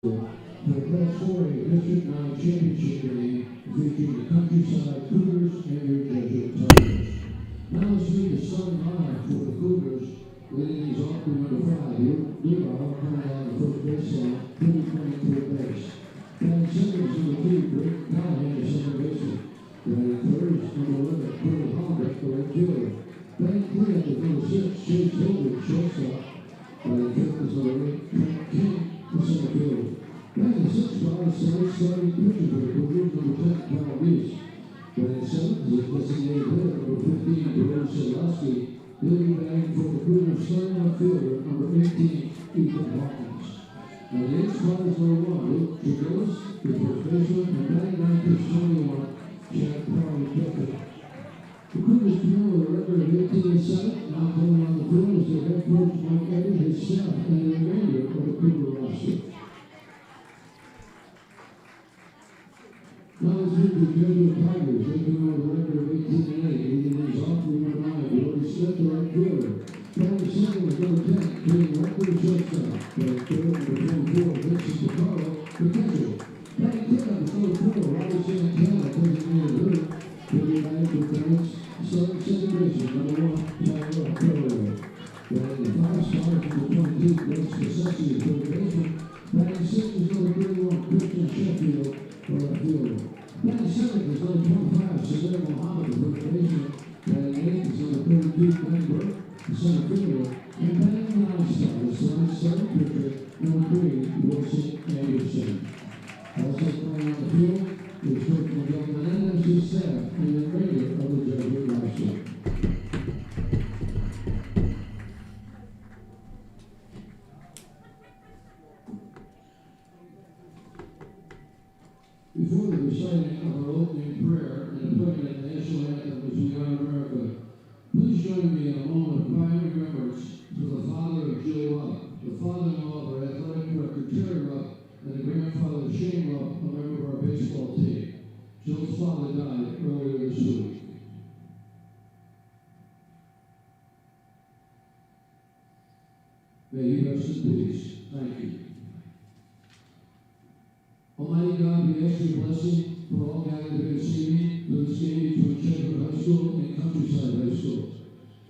The Class 4A District 9 Championship game featuring the Countryside Cougars and your Jesuit Tigers. Now let's meet the starting lineup for the Cougars. Leading these off with number 5, Duel, coming out of the first baseline, putting to base. Batting second is number 2, Rick Callahan, the center baseman. Batting third is number 11, Curtis Hollander, the right fielder. Batting cleanup is number 6, Chase Hilbert, shortstop. Batting fifth is number 8, Trent King, the center fielder. Batting sixth spot is select starting pitcher for the Cougars, number 10, Kyle Reese. Batting seventh is designated hitter, number 15, Jerome Sadowski. He'll be batting for the Cougars starting outfielder, number 18, Ethan Hawkins. Now the eighth spot is number 1, Luke Chigolis, the first baseman, and batting ninth is 21, Chad Crowley-Pickett. The Cougars begin with a record of 18-7, now coming on the field is their head coach Mike Eddy, his staff, and the remainder of the Cougar roster. Now let's move to Jesuit Tigers. They come out with a record of 18-8. Leading these off with number 9, Jordy Smith, the right fielder. Batting second is number 10, King Record, shortstop. Batting third, number 24, Vincent DiCarlo, the catcher. Batting cleanup is number 4, Robert Santana, designated hitter. He'll be batting for Clarence, starting second baseman, number 1, Tyler Perry. Batting the 5 spot is number 22, Vince Cassetti, the third baseman. Batting sixth is number 31, Christian Sheffield, the left fielder. Batting seventh is number 25, Sadir Mohammed, the first baseman. Batting eighth is number 32, Ben Burke, the center fielder. And batting the 9 spot is the starting pitcher, number 3, Wilson Anderson. Also playing on the field is Coach Miguel Menendez, his staff, and the remainder of the Jesuit roster. Before the reciting of our opening prayer and putting the national anthem as we honor America, please join me in a moment of quiet remembrance to the father of Jill Rupp, the father-in-law of our athletic director Terry Rupp, and the grandfather Shane Rupp, a member of our baseball team. Jill's father died earlier this week. May he rest in peace. Thank you. Almighty God, we ask your blessing for all gathered here this evening for this game between Jesuit High School and Countryside High School.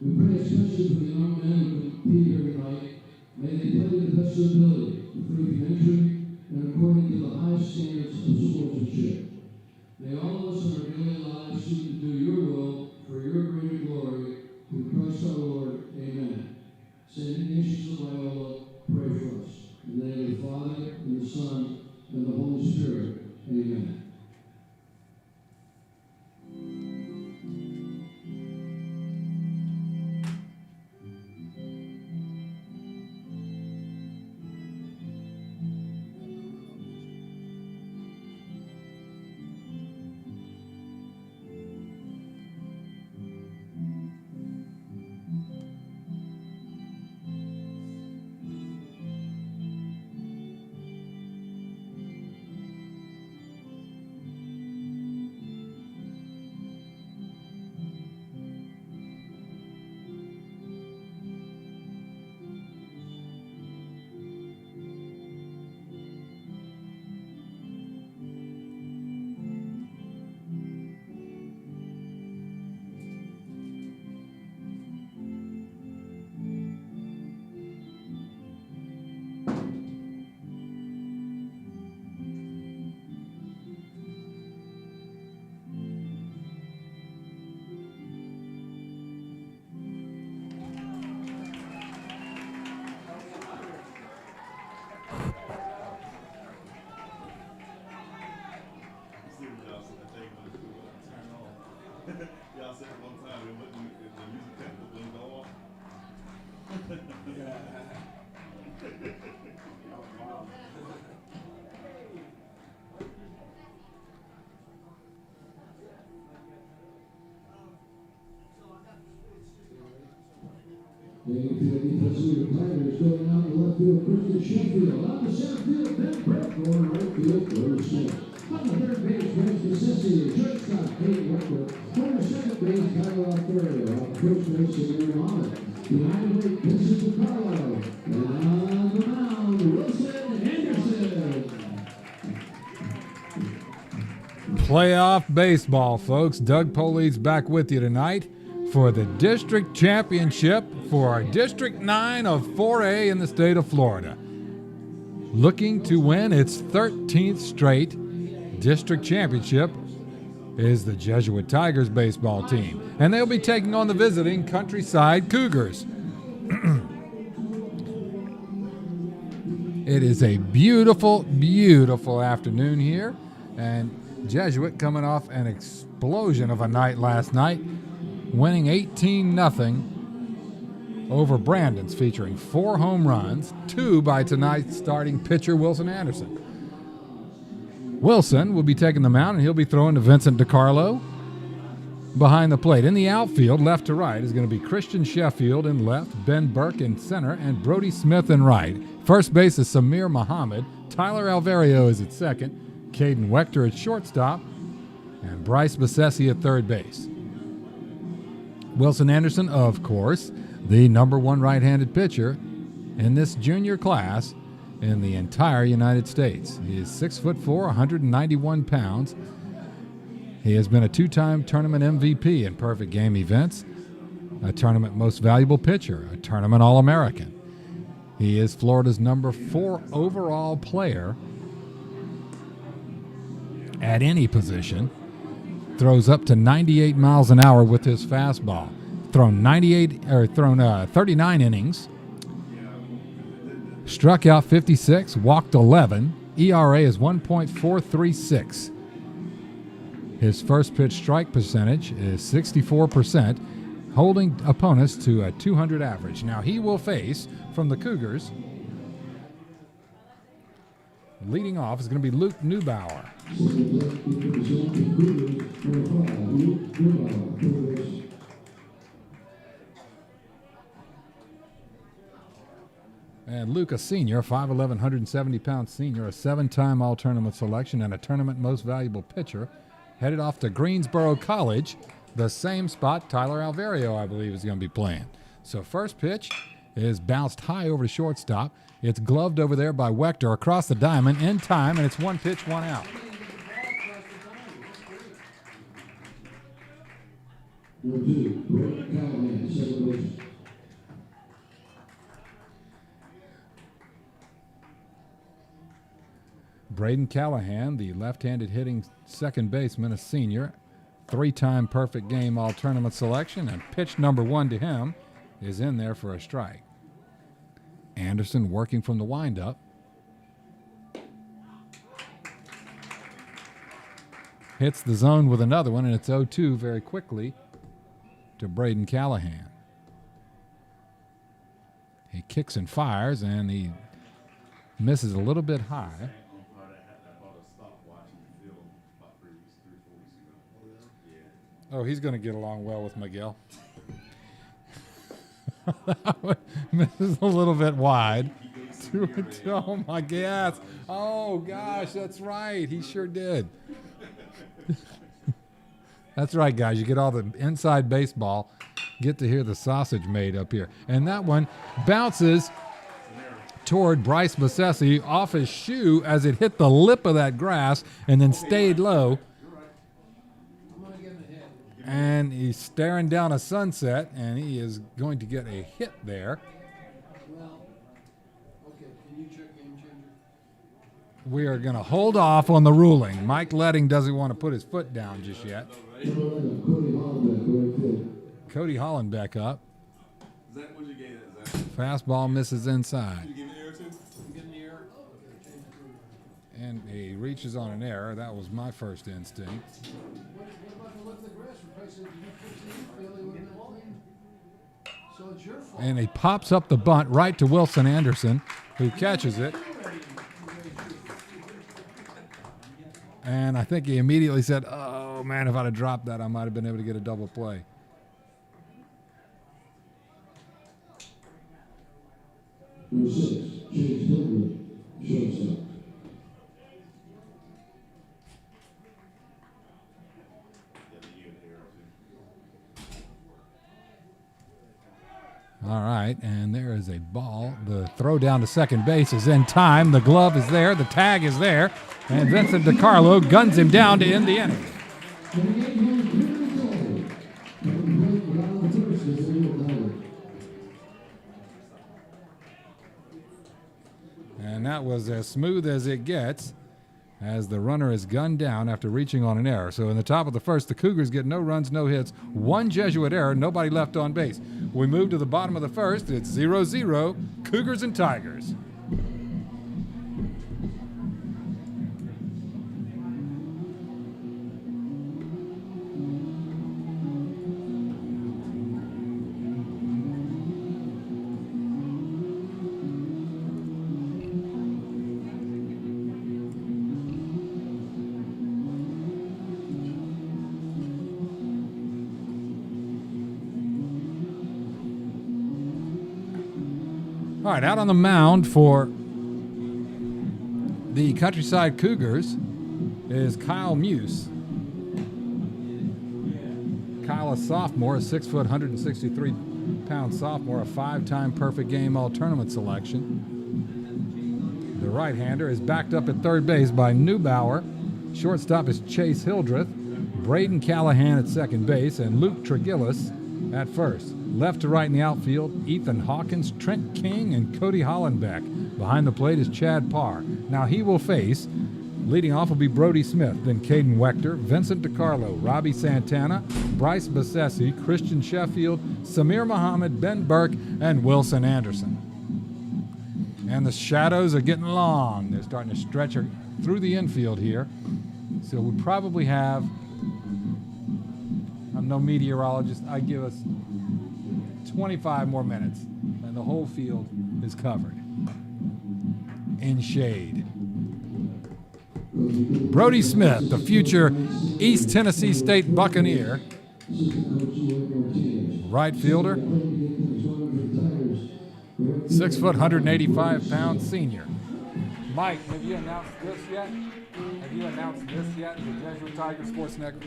We pray especially for the young men who compete here tonight. May they play to the best of their ability, free from injury, and according to the highest standards of sportsmanship. May all of us in our daily lives seek to do your will for your greater glory. Through Christ our Lord. Amen. Saint Ignatius of Loyola, pray for us. In the name of the Father, and the Son, and the Holy Spirit. Amen. Y'all said it one time, it wouldn't, the music tempo wouldn't go off. Wow. The Jesuit Tigers going out the left field, Christian Sheffield. Out the center field, Ben Burke going right field, Curtis Smith. On the third base, Vince Cassetti, shortstop, Kate Record. On the second base, Tyler Perry. On the first base, Sadir Mohammed. Behind the plate, Vincent DiCarlo. And on the mound, Wilson Anderson. Playoff baseball, folks. Doug Poley's back with you tonight for the district championship for our District 9 of 4A in the state of Florida. Looking to win its 13th straight district championship is the Jesuit Tigers baseball team, and they'll be taking on the visiting Countryside Cougars. It is a beautiful, beautiful afternoon here, and Jesuit coming off an explosion of a night last night, winning 18-0 over Brandon's, featuring 4 home runs, 2 by tonight's starting pitcher Wilson Anderson. Wilson will be taking the mound, and he'll be throwing to Vincent DiCarlo. Behind the plate, in the outfield, left to right, is going to be Christian Sheffield in left, Ben Burke in center, and Brody Smith in right. First base is Samir Muhammad. Tyler Alvario is at second. Caden Wechter at shortstop, and Bryce Besessi at third base. Wilson Anderson, of course, the number 1 right-handed pitcher in this junior class in the entire United States. He is 6'4", 191 pounds. He has been a 2-time tournament MVP in perfect game events, a tournament most valuable pitcher, a tournament All-American. He is Florida's number 4 overall player at any position. Throws up to 98 miles an hour with his fastball. Thrown 39 innings. Struck out 56, walked 11. ERA is 1.436. His first pitch strike percentage is 64%, holding opponents to a 200 average. Now he will face, from the Cougars, leading off is going to be Luke Neubauer. And Luke, a senior, 5'11", 170-pound senior, a 7-time All-Tournament selection and a tournament most valuable pitcher, headed off to Greensboro College, the same spot Tyler Alvario, I believe, is going to be playing. So first pitch is bounced high over to shortstop. It's gloved over there by Wechter across the diamond in time, and it's 1 pitch, 1 out. Braden Callahan, the left-handed hitting second baseman, a senior, 3-time perfect game all-tournament selection, and pitch number 1 to him is in there for a strike. Anderson working from the windup. Hits the zone with another one, and it's 0-2 very quickly to Braden Callahan. He kicks and fires, and he misses a little bit high. Oh, he's going to get along well with Miguel. Misses a little bit wide. Oh, my gosh. Oh, gosh, that's right. He sure did. That's right, guys. You get all the inside baseball. Get to hear the sausage made up here. And that one bounces toward Bryce Besessi off his shoe as it hit the lip of that grass and then stayed low. And he's staring down a sunset, and he is going to get a hit there. Well, okay, can you check Game Changer? We are going to hold off on the ruling. Mike Letting doesn't want to put his foot down just yet. Cody Hollenbeck up. Is that what you gave it? Fastball misses inside. Did you give it air to? Get the air. And he reaches on an error. That was my first instinct. What about the look of the grass? Said, did you fix the infield? They wouldn't have cleaned. So it's your fault. And he pops up the bunt right to Wilson Anderson, who catches it. And I think he immediately said, oh, man, if I'd have dropped that, I might have been able to get a double play. Number 6, Chase Hilbert, shortstop. All right, and there is a ball. The throw down to second base is in time. The glove is there. The tag is there. And Vincent DiCarlo guns him down to end the inning. And that was as smooth as it gets, as the runner is gunned down after reaching on an error. So in the top of the first, the Cougars get no runs, no hits, one Jesuit error, nobody left on base. We move to the bottom of the first. It's 0-0, Cougars and Tigers. All right, out on the mound for the Countryside Cougars is Kyle Muse. Kyle, a sophomore, a 6 foot, 163-pound sophomore, a 5-time perfect game all-tournament selection. The right-hander is backed up at third base by Neubauer. Shortstop is Chase Hildreth. Braden Callahan at second base, and Luke Tregilis at first. Left to right in the outfield, Ethan Hawkins, Trent King, and Cody Hollenbeck. Behind the plate is Chad Parr. Now he will face, leading off will be Brody Smith, then Caden Wechter, Vincent DiCarlo, Robbie Santana, Bryce Bassesi, Christian Sheffield, Samir Muhammad, Ben Burke, and Wilson Anderson. And the shadows are getting long. They're starting to stretch through the infield here. So we probably have, I'm no meteorologist, I give us 25 more minutes, and the whole field is covered in shade. Brody Smith, the future East Tennessee State Buccaneer, right fielder, 6 foot, 185-pound senior. Mike, have you announced this yet? Have you announced this yet? The Jesuit Tiger Sports Network.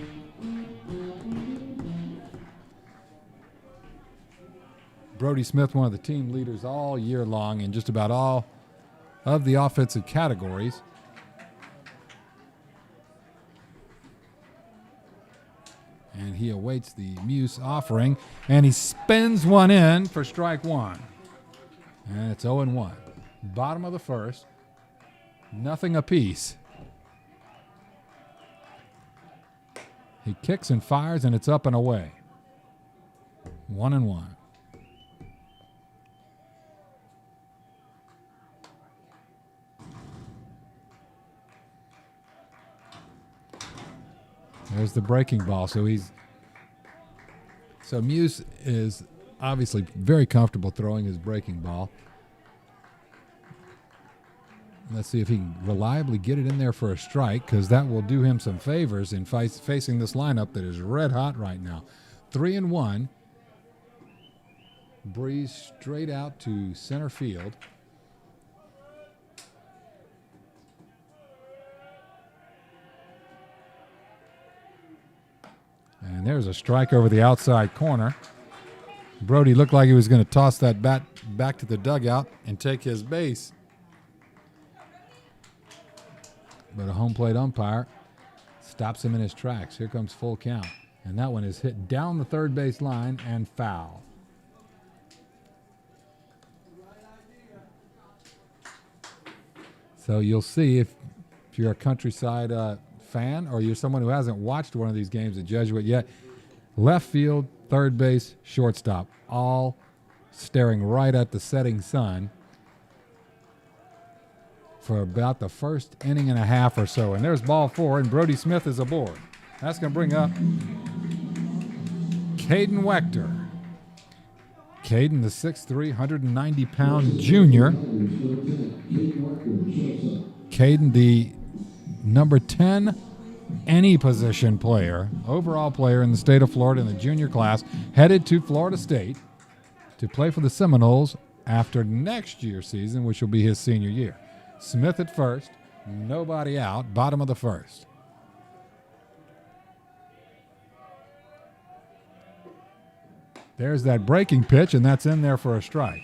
Brody Smith, one of the team leaders all year long in just about all of the offensive categories. And he awaits the Muse offering, and he spins one in for strike one. And it's 0-1. Bottom of the first, nothing apiece. He kicks and fires, and it's up and away. 1-1. There's the breaking ball. So Muse is obviously very comfortable throwing his breaking ball. Let's see if he can reliably get it in there for a strike, because that will do him some favors in facing this lineup that is red hot right now. 3-1. Breeze straight out to center field. And there's a strike over the outside corner. Brody looked like he was going to toss that bat back to the dugout and take his base. But a home plate umpire stops him in his tracks. Here comes full count. And that one is hit down the third base line and foul. So you'll see if you're a Countryside fan or you're someone who hasn't watched one of these games at Jesuit yet, left field, third base, shortstop, all staring right at the setting sun for about the first inning and a half or so. And there's ball four, and Brody Smith is aboard. That's going to bring up Caden Wechter. Caden, the 6'3", 190-pound junior. Caden, the number 10 any position player, overall player in the state of Florida in the junior class, headed to Florida State to play for the Seminoles after next year's season, which will be his senior year. Smith at first, nobody out, bottom of the first. There's that breaking pitch, and that's in there for a strike.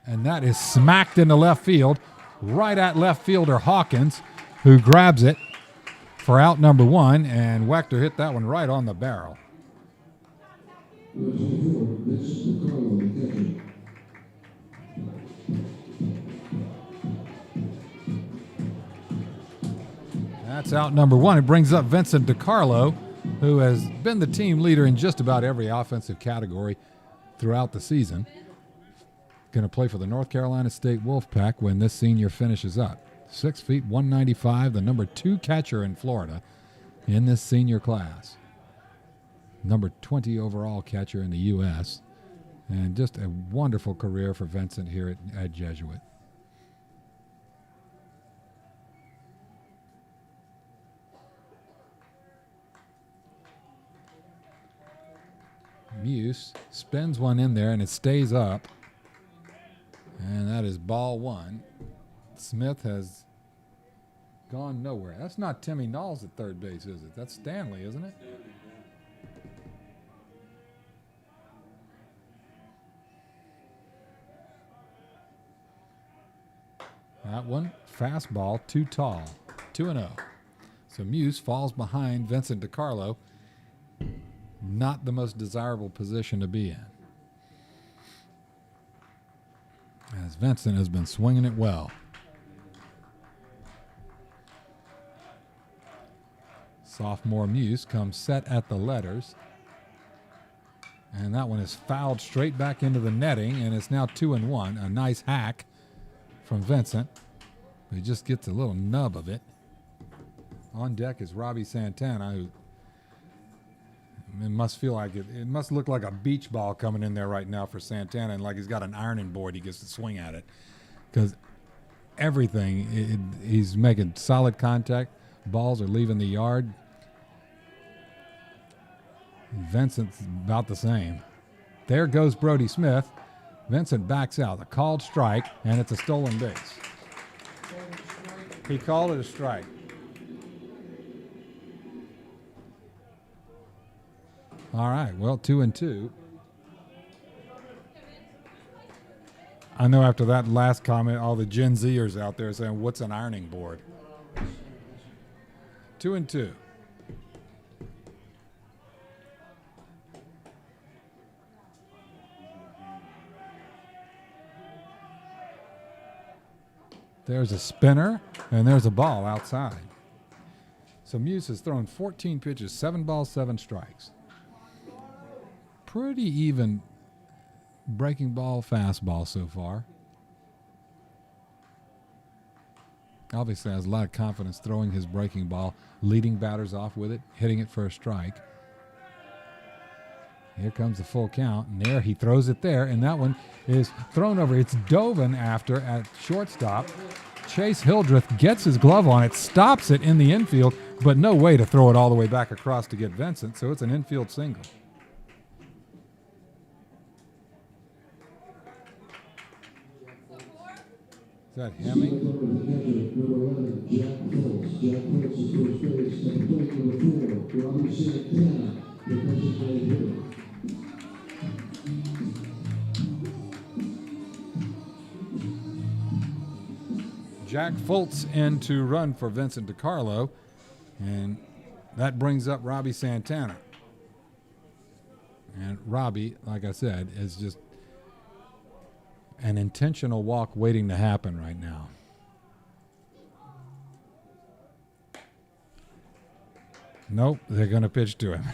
And that is smacked into left field, right at left fielder Hawkins, who grabs it for out number one, and Wechter hit that one right on the barrel. That's out number one. It brings up Vincent DiCarlo, who has been the team leader in just about every offensive category throughout the season. Going to play for the North Carolina State Wolfpack when this senior finishes up. 6 feet, 195, the number 2 catcher in Florida in this senior class. Number 20 overall catcher in the U.S. And just a wonderful career for Vincent here at Jesuit. Muse spins one in there, and it stays up. And that is ball one. Smith has gone nowhere. That's not Timmy Knowles at third base, is it? That's Stanley, isn't it? That one, fastball, too tall. 2-0. So Muse falls behind Vincent DiCarlo. Not the most desirable position to be in, as Vincent has been swinging it well. Sophomore Muse comes set at the letters. And that one is fouled straight back into the netting, and it's now 2-1. A nice hack from Vincent. He just gets a little nub of it. On deck is Robbie Santana, who it must feel like it must look like a beach ball coming in there right now for Santana, and like he's got an ironing board he gets to swing at it, because everything, he's making solid contact. Balls are leaving the yard. Vincent's about the same. There goes Brody Smith. Vincent backs out. A called strike, and it's a stolen base. He called it a strike. All right, well, 2-2. I know after that last comment, all the Gen Zers out there saying, what's an ironing board? 2-2. There's a spinner, and there's a ball outside. So Muse has thrown 14 pitches, 7 balls, 7 strikes. Pretty even breaking ball, fastball so far. Obviously has a lot of confidence throwing his breaking ball, leading batters off with it, hitting it for a strike. Here comes the full count, and there he throws it there, and that one is thrown over. It's dove after at shortstop. Chase Hildreth gets his glove on it, stops it in the infield, but no way to throw it all the way back across to get Vincent, so it's an infield single. Is that Hemming? Jack Foltz in to run for Vincent DiCarlo, and that brings up Robbie Santana. And Robbie, like I said, is just an intentional walk waiting to happen right now. Nope, they're going to pitch to him.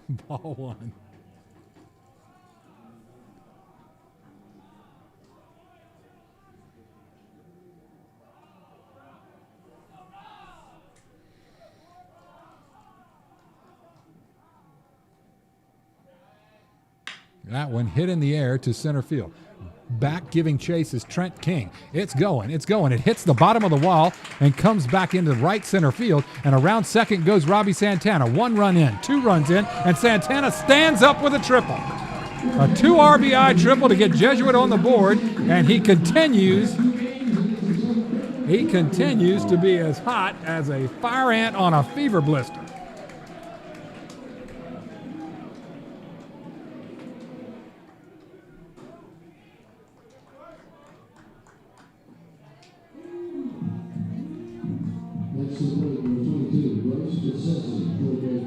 Ball one. That one hit in the air to center field. Back giving chase is Trent King. It's going. It hits the bottom of the wall and comes back into right center field. And around second goes Robbie Santana. 1 run in, 2 runs in, and Santana stands up with a triple. A 2 RBI triple to get Jesuit on the board, and he continues to be as hot as a fire ant on a fever blister. Next to plate number 22, Bryce Bessesi, Pregame.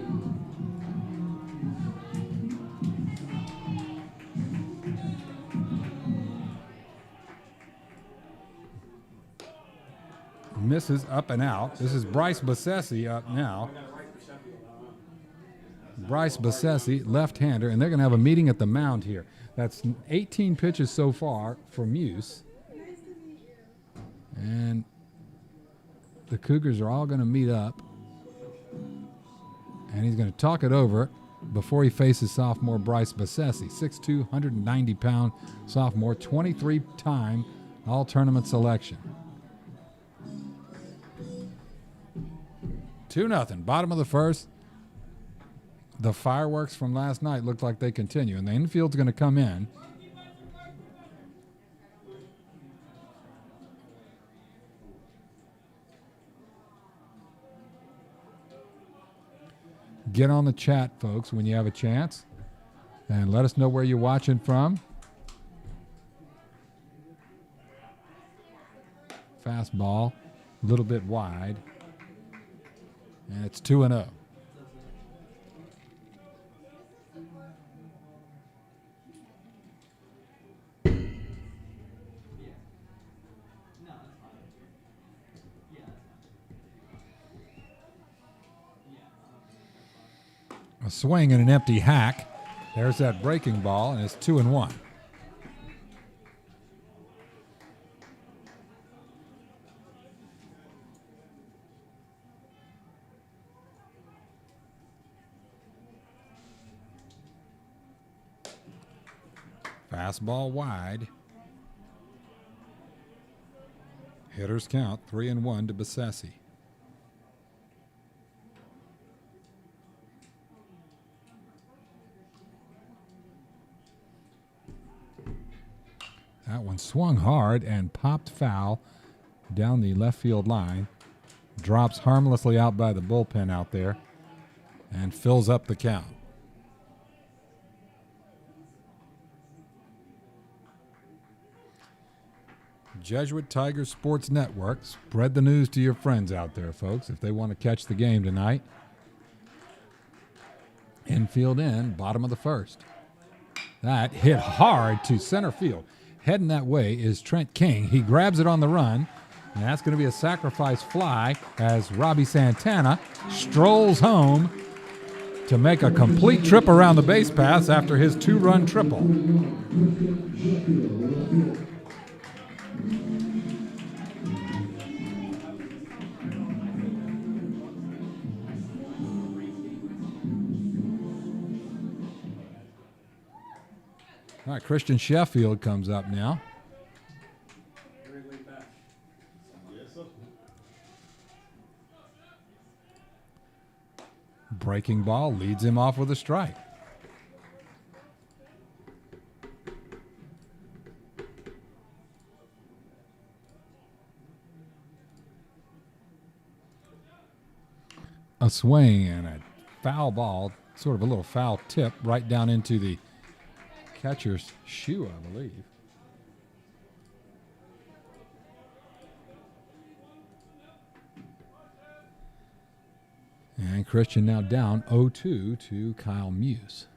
Misses up and out. This is Bryce Bessesi up now. Bryce Bessesi, left-hander, and they're going to have a meeting at the mound here. That's 18 pitches so far for Muse. And the Cougars are all going to meet up. And he's going to talk it over before he faces sophomore Bryce Bessesi, 6'2", 190-pound sophomore, 23-time all-tournament selection. 2-0, bottom of the first. The fireworks from last night look like they continue, and the infield's going to come in. Get on the chat, folks, when you have a chance, and let us know where you're watching from. Fastball, a little bit wide. And it's 2-0. A swing and an empty hack. There's that breaking ball, and it's 2-1. Fastball wide. Hitters count 3-1 to Bessesi. That one swung hard and popped foul down the left field line. Drops harmlessly out by the bullpen out there and fills up the count. Jesuit Tigers Sports Network. Spread the news to your friends out there, folks, if they want to catch the game tonight. Infield in, bottom of the first. That hit hard to center field. Heading that way is Trent King. He grabs it on the run, and that's going to be a sacrifice fly as Robbie Santana strolls home to make a complete trip around the base paths after his 2-run triple. All right, Christian Sheffield comes up now. Breaking ball leads him off with a strike. A swing and a foul ball, sort of a little foul tip right down into the catcher's shoe, I believe. And Christian now down 0-2 to Kyle Muse.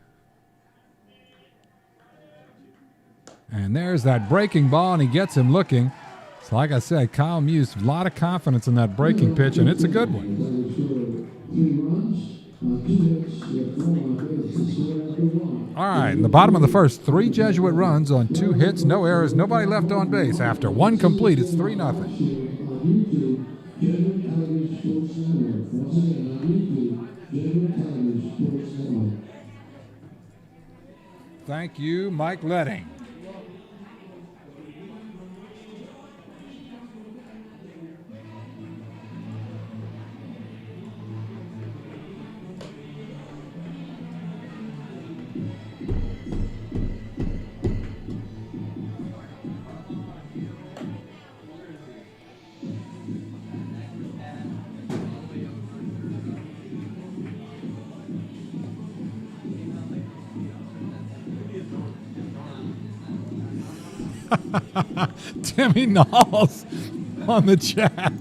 And there's that breaking ball, and he gets him looking. So like I said, Kyle Muse, a lot of confidence in that breaking pitch, and it's a good one. 3 runs, 2 hits, left 1 on base, score after 1. All right, in the bottom of the first, 3 Jesuit runs on 2 hits, no errors, nobody left on base. After 1 complete, it's 3-0. On YouTube, Jesuit Tigers Sports Network. Once again, on YouTube, Jesuit Tigers Sports Network. Thank you, Mike Letting. Timmy Knowles on the chat.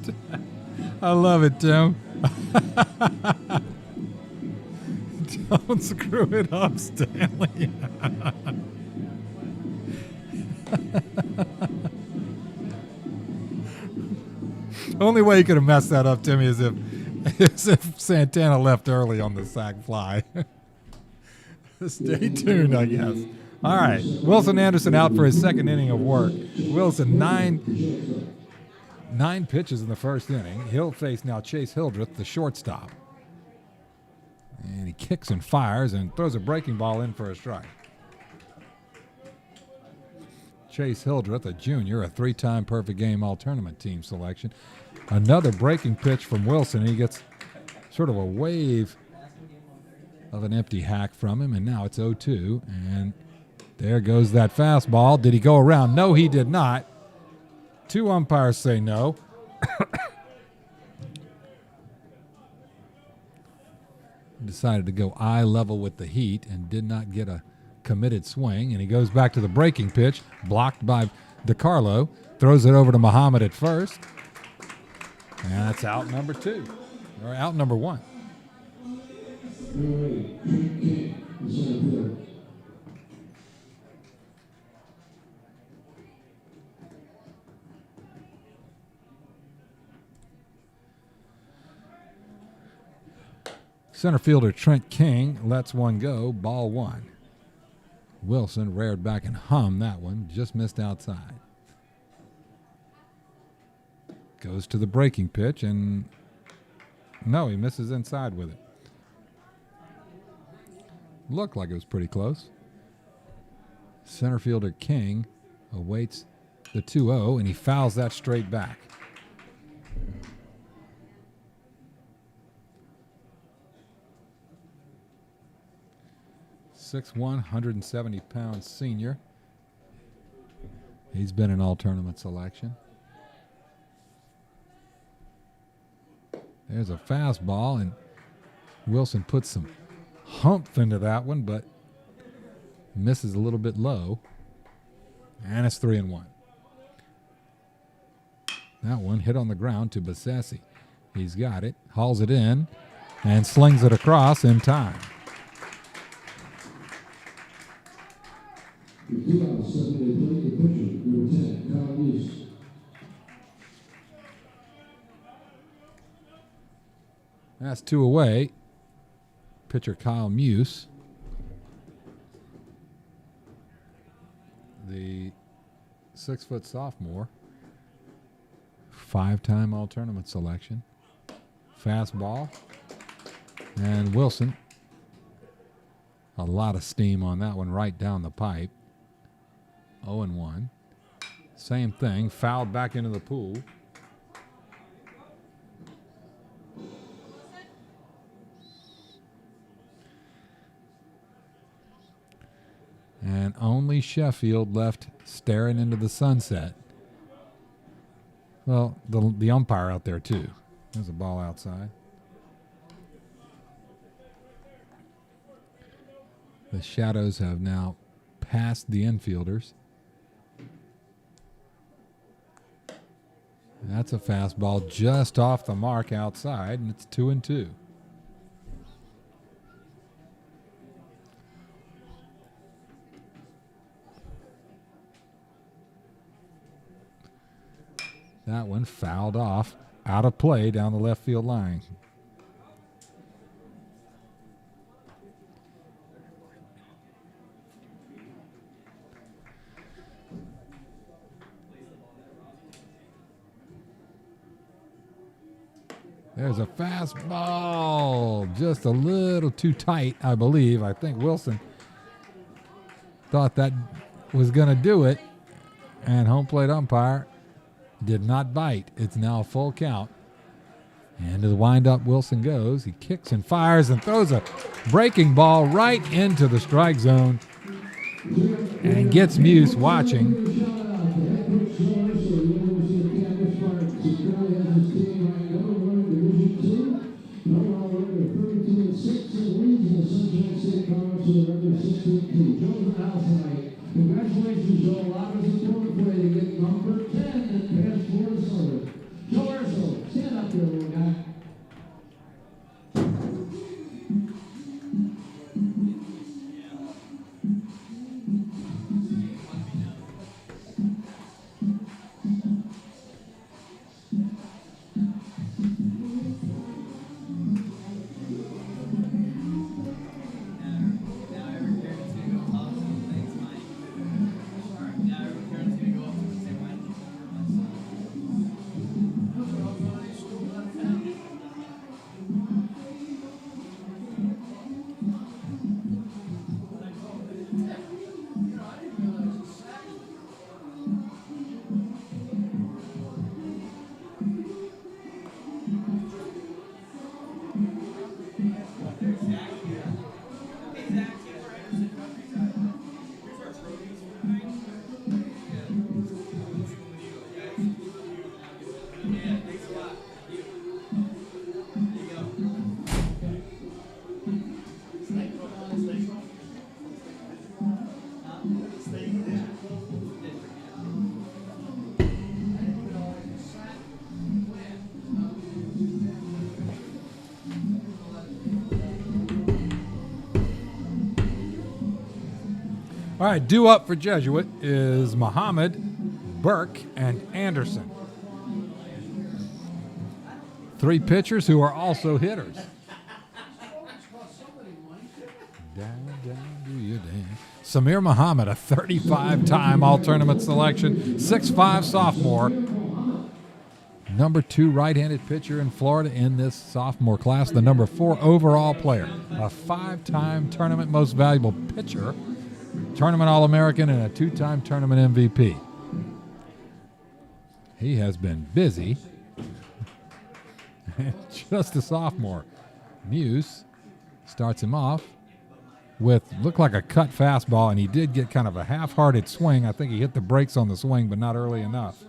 I love it, Tim. Don't screw it up, Stanley. Only way you could have messed that up, Timmy, is if Santana left early on the sack fly. Stay tuned, I guess. All right. Wilson Anderson out for his second inning of work. Wilson, nine pitches in the first inning. He'll face now Chase Hildreth, the shortstop. And he kicks and fires and throws a breaking ball in for a strike. Chase Hildreth, a junior, a three-time perfect game all-tournament team selection. Another breaking pitch from Wilson. He gets sort of a wave of an empty hack from him, and now it's 0-2. And there goes that fastball. Did he go around? No, he did not. Two umpires say no. Decided to go eye level with the heat and did not get a committed swing. And he goes back to the breaking pitch, blocked by DiCarlo. Throws it over to Muhammad at first. And that's out number two, or out number one. Center fielder Trent King lets one go, ball one. Wilson reared back and hummed that one, just missed outside. Goes to the breaking pitch, and no, he misses inside with it. Looked like it was pretty close. Center fielder King awaits the 2-0, and he fouls that straight back. .6'1", 170-pound senior. He's been in all-tournament selection. There's a fastball, and Wilson puts some humph into that one, but misses a little bit low. And it's 3-1. That one hit on the ground to Bassesi. He's got it, hauls it in, and slings it across in time. That's two away. Pitcher Kyle Muse, the 6-foot sophomore, five-time all-tournament selection. Fastball. And Wilson, a lot of steam on that one right down the pipe. 0-1. Same thing, fouled back into the pool. And only Sheffield left staring into the sunset. Well, the umpire out there too. There's a ball outside. The shadows have now passed the infielders. That's a fastball just off the mark outside, and it's 2-2. That one fouled off, out of play down the left field line. There's a fastball, just a little too tight, I believe. I think Wilson thought that was going to do it, and home plate umpire did not bite. It's now a full count. And to the windup, Wilson goes. He kicks and fires and throws a breaking ball right into the strike zone and gets Muse watching. Congratulations, Joe. Rob is a tour play to get number 10 and pass for the service. Joe Urso, stand up here, little guy. All right, due up for Jesuit is Muhammad, Burke, and Anderson. 3 pitchers who are also hitters. Samir Muhammad, a 35-time all-tournament selection, 6'5" sophomore. Number 2 right-handed pitcher in Florida in this sophomore class. The number 4 overall player, a 5-time tournament most valuable pitcher, tournament All-American, and a 2-time tournament MVP. He has been busy. Just a sophomore. Muse starts him off with looked like a cut fastball, and he did get kind of a half-hearted swing. I think he hit the brakes on the swing, but not early enough.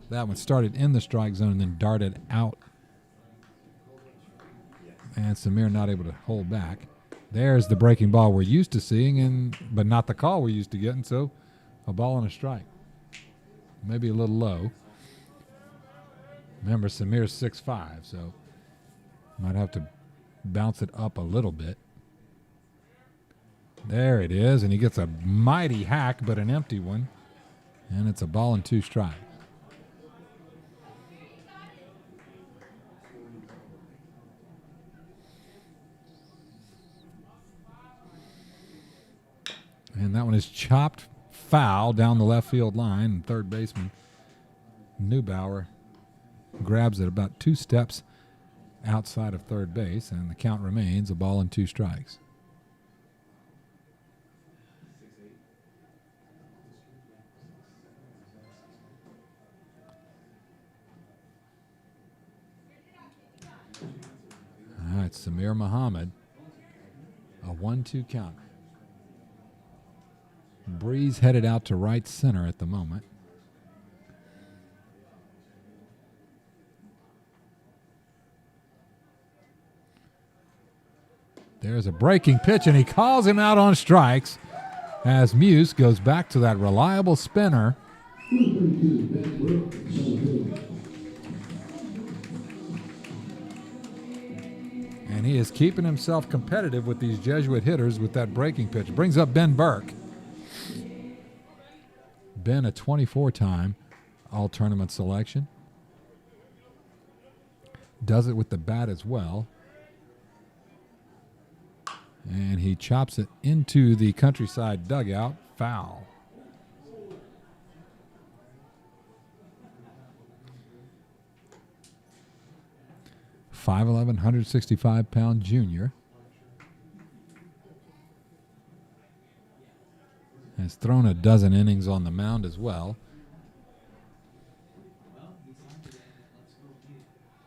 That one started in the strike zone and then darted out. And Samir not able to hold back. There's the breaking ball we're used to seeing, but not the call we're used to getting, so a ball and a strike. Maybe a little low. Remember, Samir's 6'5", so might have to bounce it up a little bit. There it is, and he gets a mighty hack, but an empty one, and it's a ball and 2 strikes. And that one is chopped foul down the left field line, and third baseman Neubauer grabs it about 2 steps outside of third base, and the count remains a ball and 2 strikes. All right, Samir Muhammad, a 1-2 count. Breeze headed out to right center at the moment. There's a breaking pitch, and he calls him out on strikes as Muse goes back to that reliable spinner. And he is keeping himself competitive with these Jesuit hitters with that breaking pitch. Brings up Ben Burke. Ben, a 24-time all-tournament selection. Does it with the bat as well. And he chops it into the Countryside dugout. Foul. .5'11", 165-pound junior. Has thrown a dozen innings on the mound as well.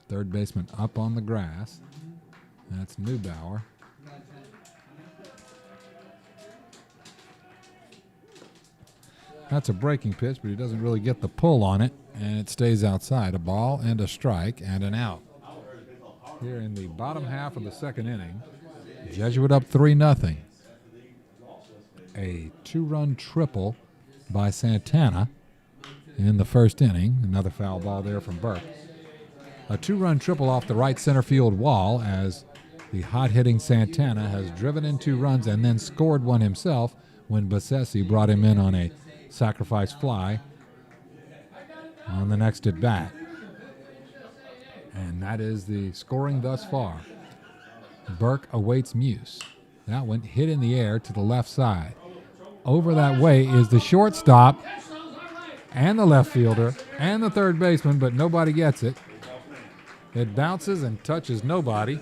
Third baseman up on the grass. That's Neubauer. That's a breaking pitch, but he doesn't really get the pull on it, and it stays outside. A ball and a strike and an out. Here in the bottom half of the second inning, Jesuit up 3-0. a 2-run triple by Santana in the first inning. Another foul ball there from Burke. A 2-run triple off the right center field wall as the hot-hitting Santana has driven in 2 runs and then scored one himself when Bassesi brought him in on a sacrifice fly on the next at bat. And that is the scoring thus far. Burke awaits Muse. That one hit in the air to the left side. Over that way is the shortstop and the left fielder and the third baseman, but nobody gets it. It bounces and touches nobody.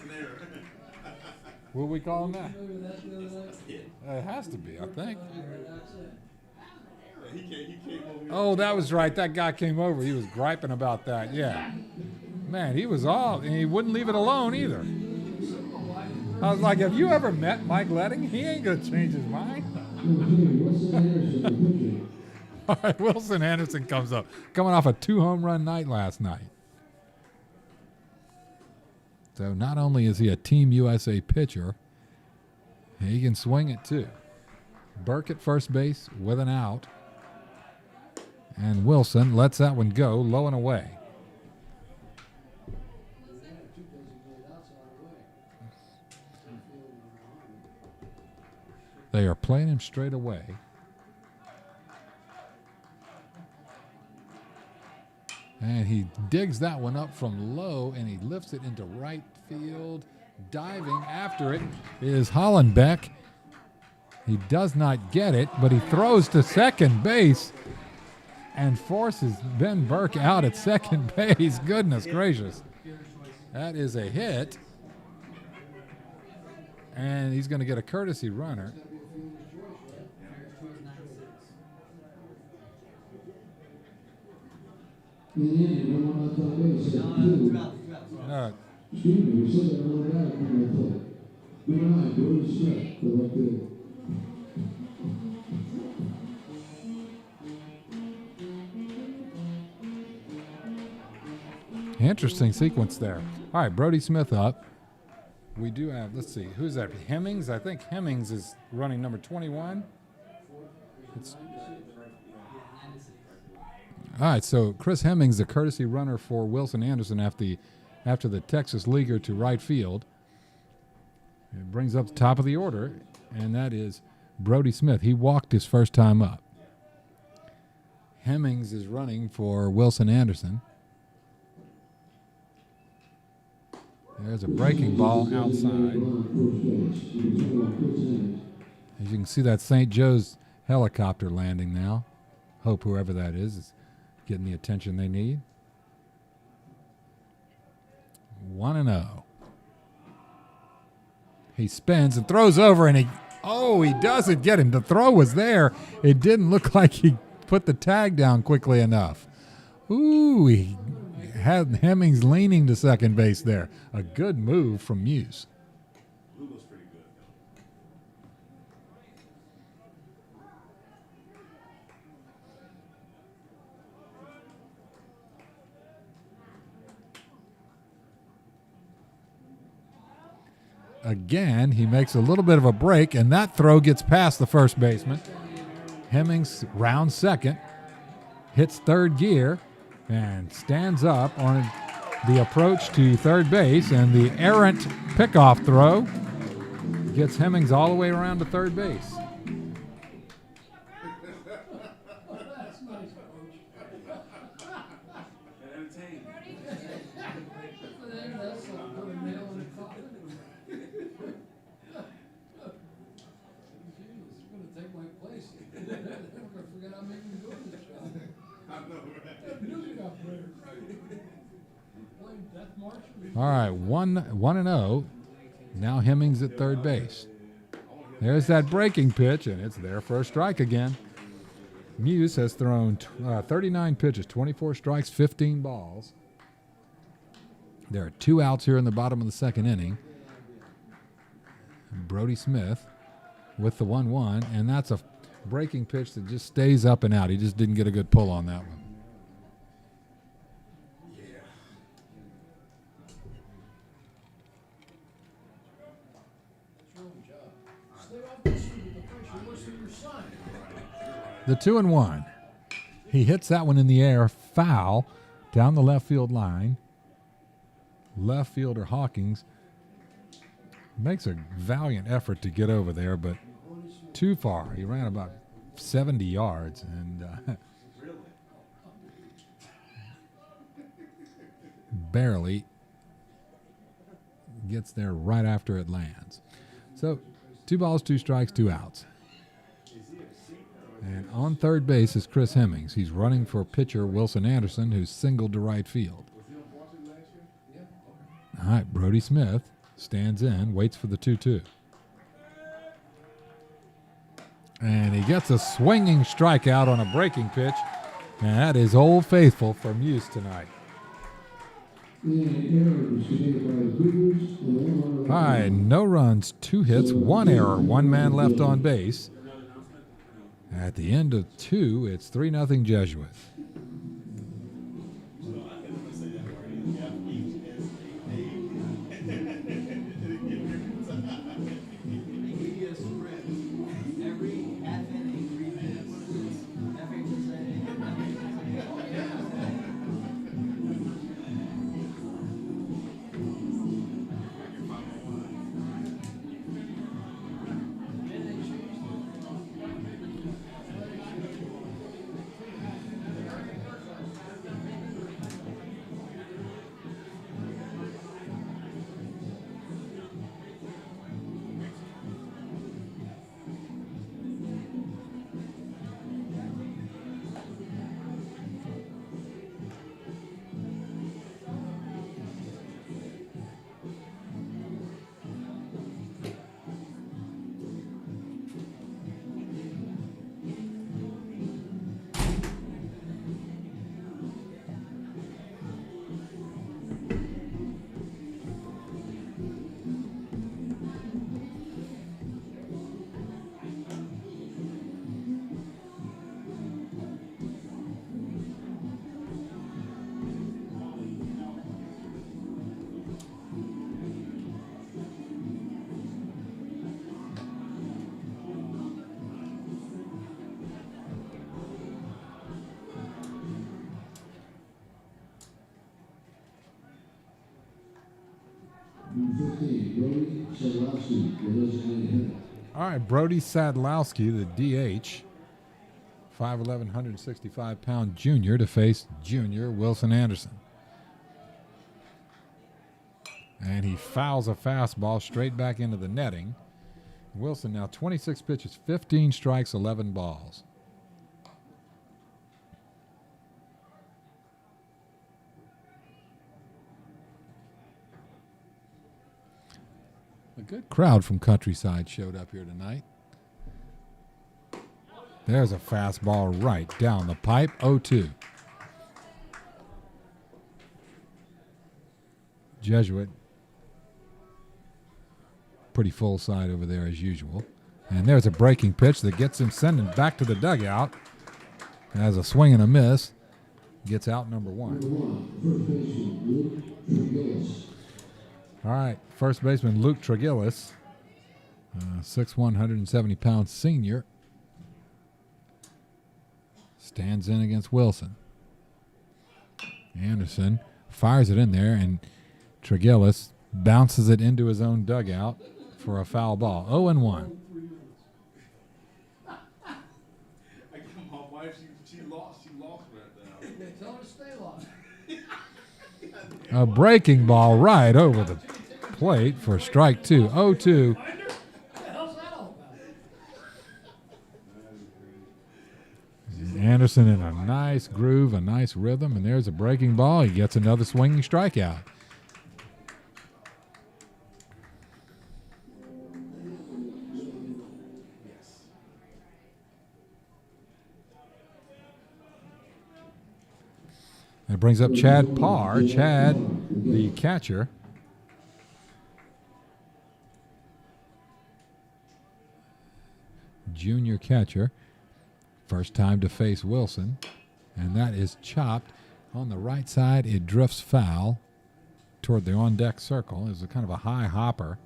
What we call that? It has to be, I think. Oh, that was right. That guy came over. He was griping about that. Yeah. Man, he was off, and he wouldn't leave it alone either. I was like, have you ever met Mike Letting? He ain't going to change his mind. All right, Wilson Anderson comes up, coming off a 2-home run night last night. So not only is he a Team USA pitcher, he can swing it too. Burke at first base with an out. And Wilson lets that one go low and away. They are playing him straight away. And he digs that one up from low, and he lifts it into right field. Diving after it is Hollenbeck. He does not get it, but he throws to second base and forces Ben Burke out at second base. Goodness gracious. That is a hit. And he's going to get a courtesy runner. Interesting sequence there. All right, Brody Smith up. We do have, let's see, who's that? Hemmings? I think Hemmings is running number 21. All right, so Chris Hemmings, the courtesy runner for Wilson Anderson after the Texas leaguer to right field. It brings up the top of the order, and that is Brody Smith. He walked his first time up. Hemmings is running for Wilson Anderson. There's a breaking ball outside. As you can see, that St. Joe's helicopter landing now. Hope whoever that is getting the attention they need. 1-0. He spins and throws over, and he doesn't get him. The throw was there. It didn't look like he put the tag down quickly enough. Ooh, he had Hemmings leaning to second base there. A good move from Muse. Again, he makes a little bit of a break, and that throw gets past the first baseman. Hemmings rounds second, hits third gear, and stands up on the approach to third base, and the errant pickoff throw gets Hemmings all the way around to third base. All right, 1-0. Now Hemmings at third base. There's that breaking pitch, and it's there for a strike again. Muse has thrown 39 pitches, 24 strikes, 15 balls. There are 2 outs here in the bottom of the second inning. Brody Smith with the 1-1, and that's a breaking pitch that just stays up and out. He just didn't get a good pull on that one. The 2-1. He hits that one in the air, foul, down the left field line. Left fielder Hawkins makes a valiant effort to get over there, but too far. He ran about 70 yards and barely gets there right after it lands. So 2 balls, 2 strikes, 2 outs. And on third base is Chris Hemmings. He's running for pitcher Wilson Anderson, who's singled to right field. All right, Brody Smith stands in, waits for the 2-2. And he gets a swinging strikeout on a breaking pitch. And that is Old Faithful for Muse tonight. All right, no runs, 2 hits, 1 error, 1 man left on base. At the end of 2, it's 3-0 Jesuit. All right, Brody Sadlowski, the DH, 5'11", 165-pound junior to face junior Wilson Anderson. And he fouls a fastball straight back into the netting. Wilson now 26 pitches, 15 strikes, 11 balls. A good crowd from Countryside showed up here tonight. There's a fastball right down the pipe, 0-2. Jesuit, pretty full side over there as usual. And there's a breaking pitch that gets him sending back to the dugout. Has a swing and a miss. Gets out number 1. All right, first baseman Luke Tregillis, 6'1", 170-pound senior, stands in against Wilson. Anderson fires it in there, and Tregillis bounces it into his own dugout for a foul ball. 0-1. I get my wife, she lost right now. Tell her to stay lost. A breaking ball right over the plate for strike 2. 0-2. Anderson in a nice groove, a nice rhythm, and there's a breaking ball. He gets another swinging strikeout. That brings up Chad Parr. Chad, the catcher. Junior catcher. First time to face Wilson. And that is chopped on the right side. It drifts foul toward the on-deck circle. It's a kind of a high hopper.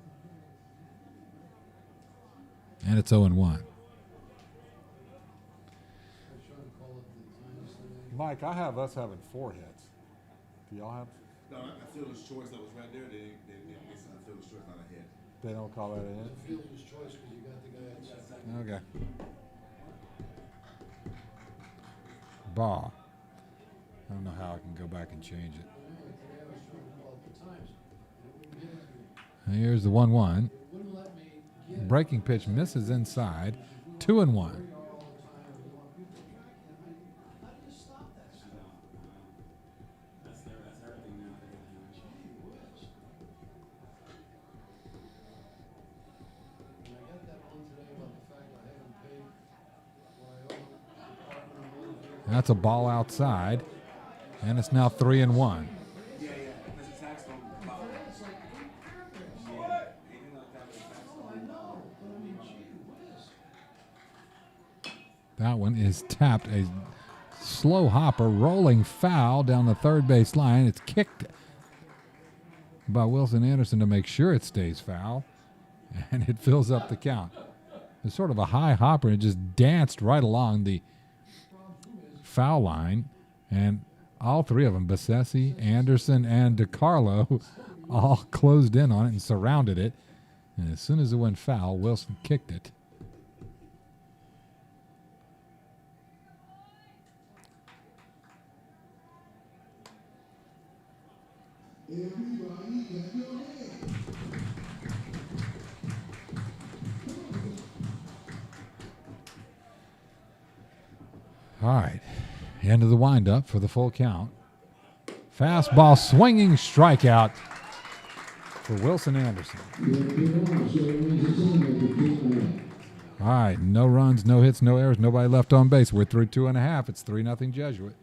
And it's 0-1. Mike, I have us having 4 hits. Do y'all have? No, I fielder's choice that was right there. They missing the fielder's choice, not a hit. They don't call that a hit? Fielder's choice because you got the guy at second. Okay. Ball. I don't know how I can go back and change it. Today I was trying to call it the times. It wouldn't give it to me. Here's the 1-1. It wouldn't let me get Breaking pitch misses inside. 2-1. all the time. And we want people to track it. How do you stop that stuff? That's everything now. Gee whiz. And I got that one today about the fact I haven't paid what I owe Department of Motor Vehicle. That's a ball outside. And it's now 3-1. Yeah, because the tax don't follow. It's like 8 paragraphs. Yeah, anything like that with the tax Oh, I know. But I mean, gee whiz. That one is tapped. A slow hopper, rolling foul down the third base line. It's kicked by Wilson Anderson to make sure it stays foul. And it fills up the count. It's sort of a high hopper. And it just danced right along the foul line. And all 3 of them, Bassesi, Anderson, and DiCarlo, all closed in on it and surrounded it. And as soon as it went foul, Wilson kicked it. All right, end of the windup for the full count. Fastball swinging strikeout for Wilson Anderson. All right, no runs, no hits, no errors, nobody left on base. We're through 2.5. It's 3-0 Jesuit.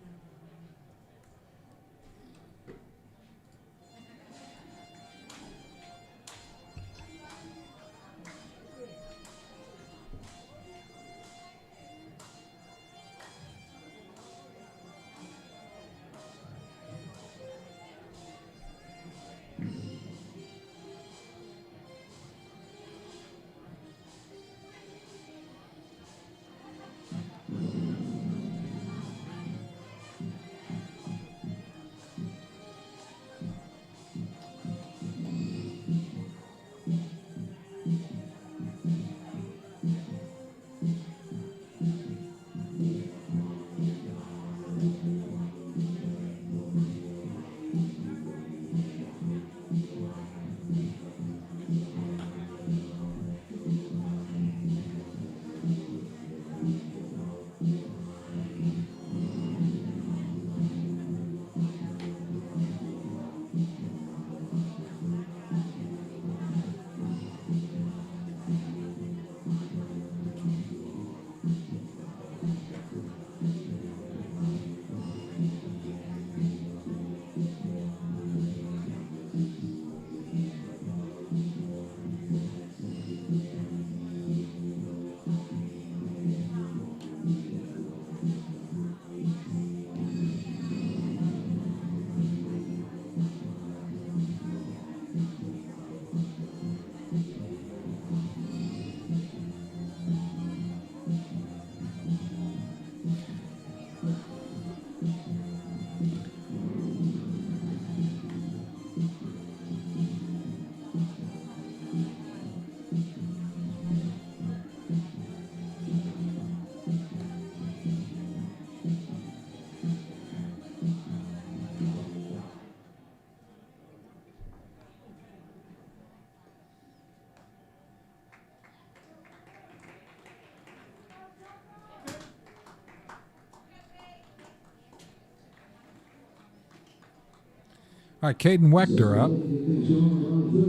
All right, Caden Wechter up.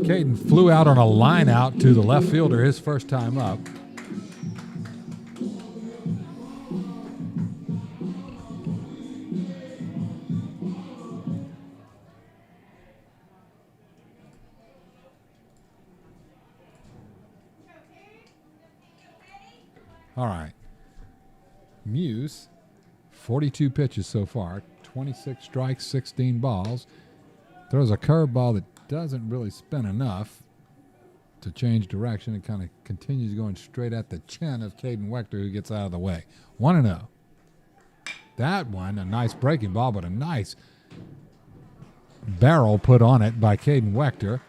Caden flew out on a line out to the left fielder his first time up. All right. Muse, 42 pitches so far, 26 strikes, 16 balls. Throws a curveball that doesn't really spin enough to change direction. It kind of continues going straight at the chin of Caden Wechter, who gets out of the way. 1-0. That one, a nice breaking ball, but a nice barrel put on it by Caden Wechter.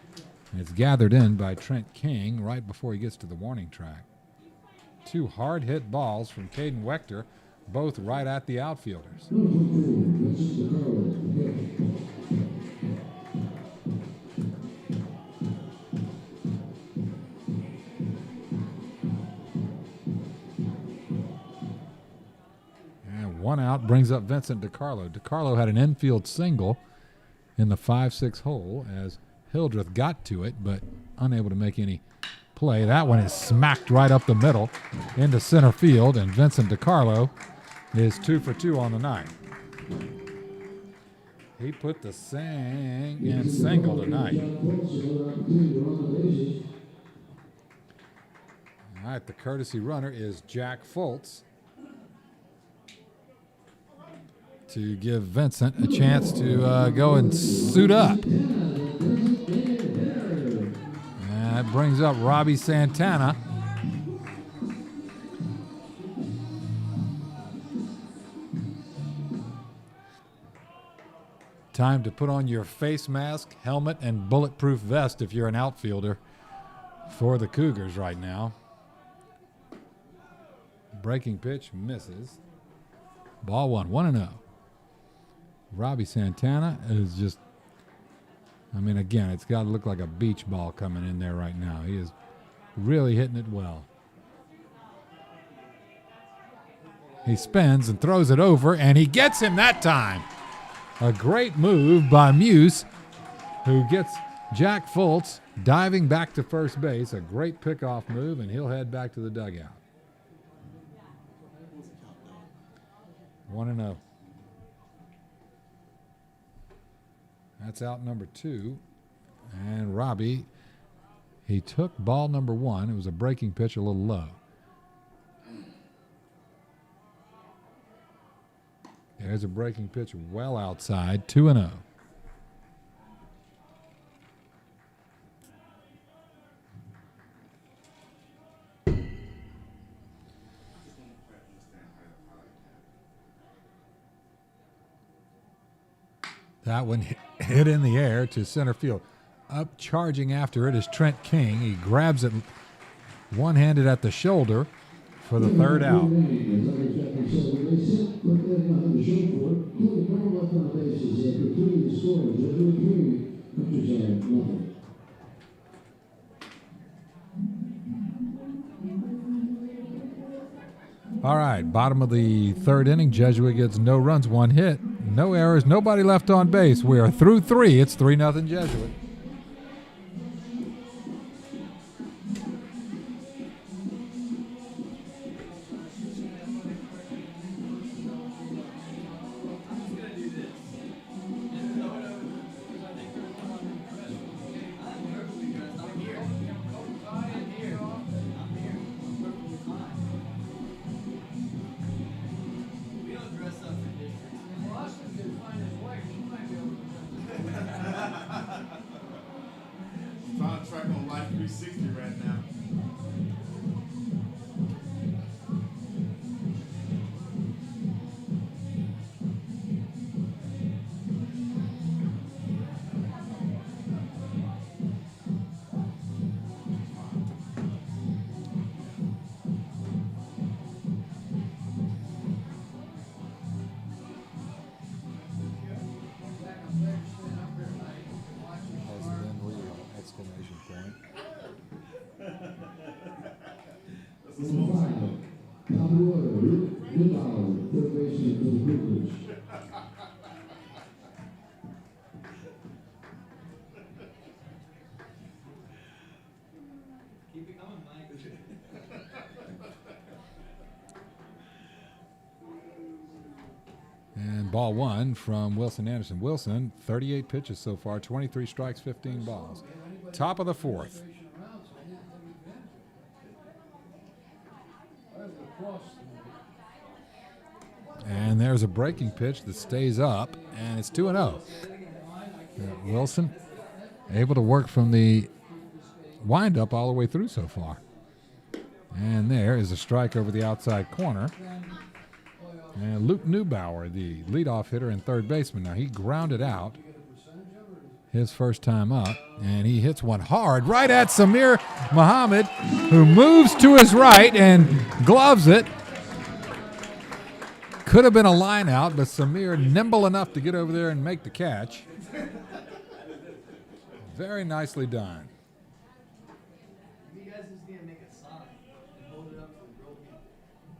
It's gathered in by Trent King right before he gets to the warning track. 2 hard-hit balls from Caden Wechter, both right at the outfielders. And 1 out brings up Vincent DiCarlo. DiCarlo had an infield single in the 5-6 hole as Hildreth got to it, but unable to make any play. That one is smacked right up the middle into center field, and Vincent DiCarlo is 2 for 2 on the night. He put the single tonight. All right, the courtesy runner is Jack Foltz to give Vincent a chance to go and suit up. That brings up Robbie Santana. Time to put on your face mask, helmet, and bulletproof vest if you're an outfielder for the Cougars right now. Breaking pitch misses. Ball 1, 1-0. Robbie Santana is just, again, it's got to look like a beach ball coming in there right now. He is really hitting it well. He spins and throws it over, and he gets him that time. A great move by Muse, who gets Jack Foltz diving back to first base. A great pickoff move, and he'll head back to the dugout. 1-0. That's out number 2. And Robbie, he took ball number 1. It was a breaking pitch, a little low. There's a breaking pitch well outside, 2-0. That one hit in the air to center field. Up charging after it is Trent King. He grabs it one-handed at the shoulder for the 3rd out. All right, bottom of the 3rd inning. Jesuit gets no runs, 1 hit, no errors, nobody left on base. We are through 3. It's 3-0 Jesuit. Trying to track on Life 360 right now. Keep it coming, Mike. And ball 1 from Wilson Anderson. Wilson, 38 pitches so far, 23 strikes, 15 balls. Top of the 4th. And there's a breaking pitch that stays up, and it's 2-0. Wilson able to work from the windup all the way through so far. And there is a strike over the outside corner. And Luke Neubauer, the leadoff hitter and third baseman. Now he grounded out his first time up, and he hits one hard right at Samir Muhammad, who moves to his right and gloves it. Could have been a line out, but Samir nimble enough to get over there and make the catch. Very nicely done. You guys just need to make a sign and hold it up for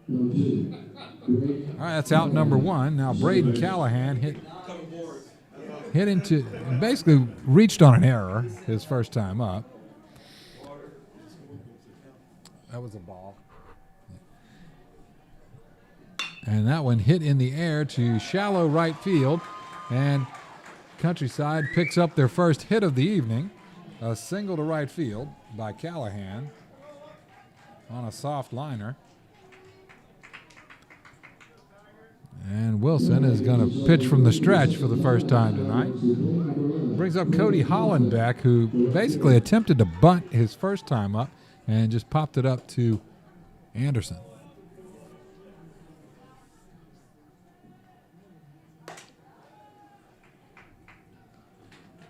the real people. All right, that's out number one. Now Braden Callahan hit into, basically reached on an error his first time up. That was a ball. And that one hit in the air to shallow right field. And Countryside picks up their first hit of the evening. A single to right field by Callahan on a soft liner. And Wilson is going to pitch from the stretch for the first time tonight. Brings up Cody Hollenbeck, who basically attempted to bunt his first time up and just popped it up to Anderson.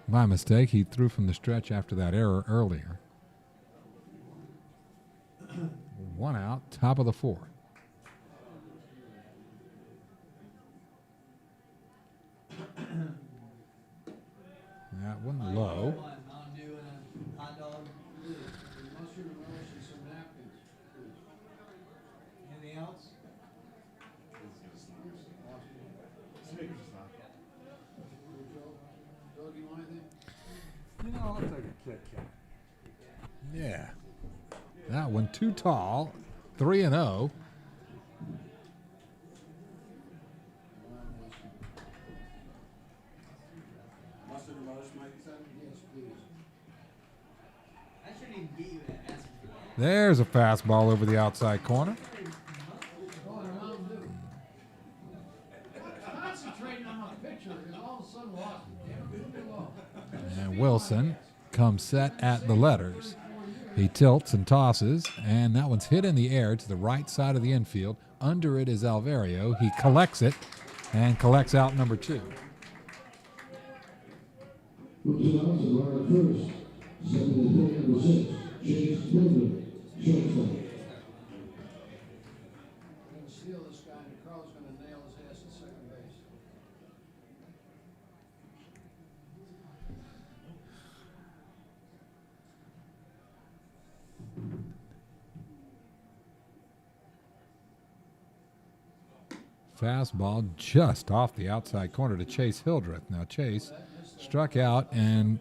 By mistake, he threw from the stretch after that error earlier. One out, top of the fourth. That one low. Mountain Dew and a hot dog. Mustard and relish and some napkins, please. Anything else? Doug, you want anything? You know, I'll take a Kit Kat. Yeah. That one too tall. 3-0. Mustard and relish, Mike, you said? Yes, please. I shouldn't even get you to ask for that. There's a fastball over the outside corner. Oh, and a Mountain Dew. Concentrating on my picture because all of a sudden lost it. Damn, leave me alone. And Wilson comes set at the letters. He tilts and tosses, and that one's hit in the air to the right side of the infield. Under it is Alvario. He collects it and collects out number two. Wilson out to right first. Second and third, number 6. Chase Goodman, shortstop. We're going to steal this guy, and Carl's going to nail his ass at second base. Fastball just off the outside corner to Chase Hildreth. Now Chase struck out and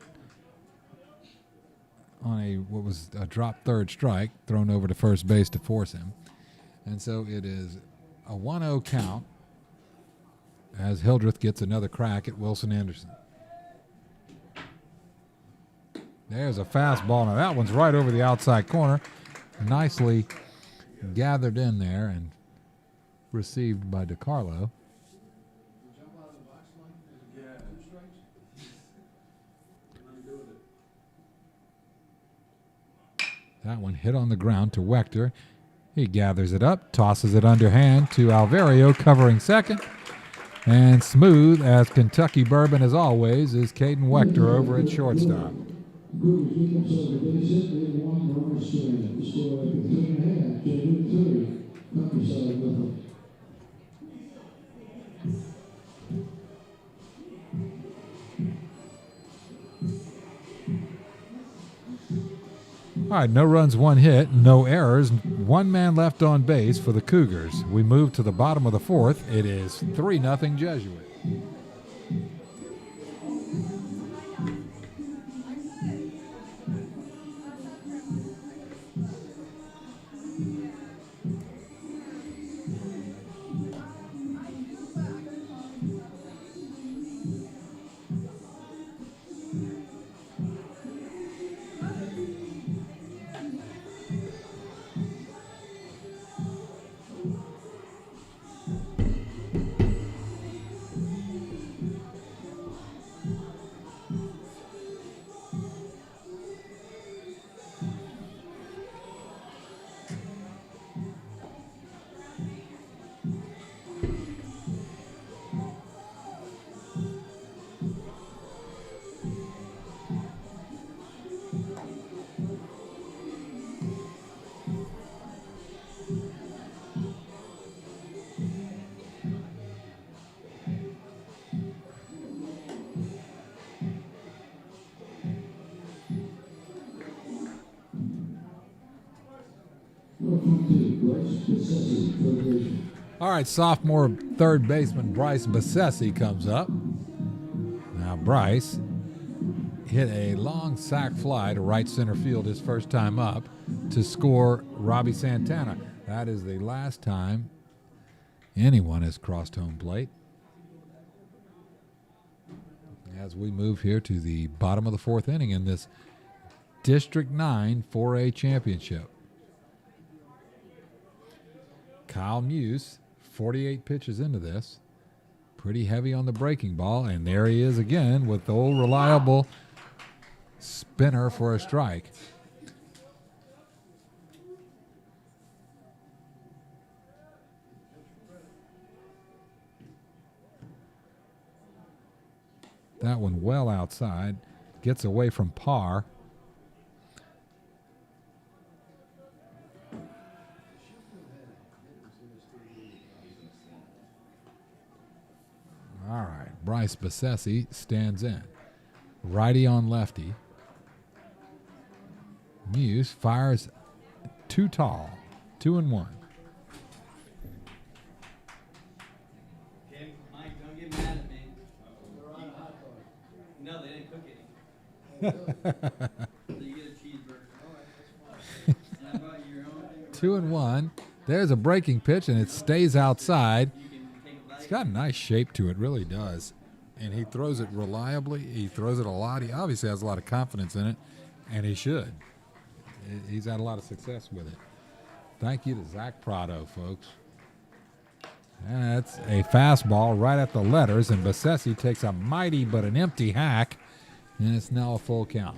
on what was a drop third strike, thrown over to first base to force him. And so it is a 1-0 count as Hildreth gets another crack at Wilson Anderson. There's a fastball. Now that one's right over the outside corner. Nicely gathered in there and received by DiCarlo. Jump out of the box line? Yeah. 2 strikes? Let me do with it. That one hit on the ground to Wechter. He gathers it up, tosses it underhand to Alvario, covering second. And smooth as Kentucky Bourbon as always is Caden Wechter over at shortstop. Good, he comes over the base hit, leading one runner strand. The score after 3.5, Jesuit 3, Countryside nothing. All right, no runs, 1 hit, no errors, 1 man left on base for the Cougars. We move to the bottom of the fourth. It is 3-0 Jesuit. Bessesi, third baseman. All right, sophomore third baseman Bryce Bessesi comes up. Now Bryce hit a long sac fly to right center field his first time up to score Robbie Santana. That is the last time anyone has crossed home plate. As we move here to the bottom of the fourth inning in this District 9 4A championship. Kyle Muse, 48 pitches into this. Pretty heavy on the breaking ball, and there he is again with the old reliable spinner for a strike. That one well outside, gets away from par. All right, Bryce Bessesi stands in. Righty on lefty. Muse fires too tall, 2-1. Okay, Mike, don't get mad at me. No, they didn't cook any. So you get a cheeseburger. All right, that's fine. And I brought your own. 2-1. There's a breaking pitch, and it stays outside. You can take a bite. It's got a nice shape to it, really does. And he throws it reliably. He throws it a lot. He obviously has a lot of confidence in it, and he should. He's had a lot of success with it. Thank you to Zach Prado, folks. That's a fastball right at the letters, and Bessesi takes a mighty but an empty hack, and it's now a full count.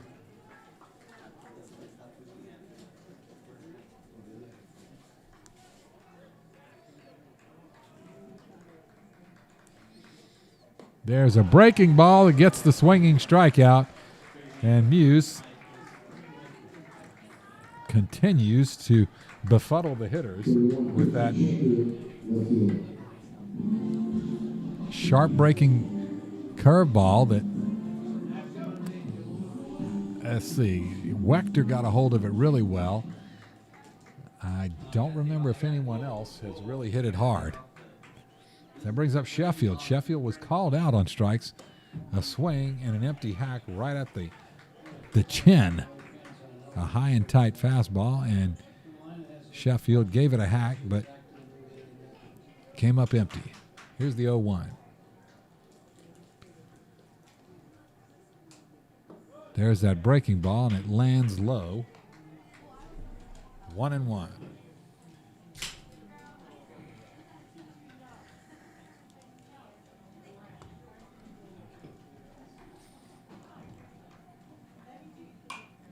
There's a breaking ball that gets the swinging strikeout, and Muse continues to befuddle the hitters with that sharp breaking curveball that, let's see, Wechter got a hold of it really well. I don't remember if anyone else has really hit it hard. That brings up Sheffield. Sheffield was called out on strikes. A swing and an empty hack right at the chin. A high and tight fastball, and Sheffield gave it a hack, but came up empty. Here's the 0-1. There's that breaking ball, and it lands low. 1-1.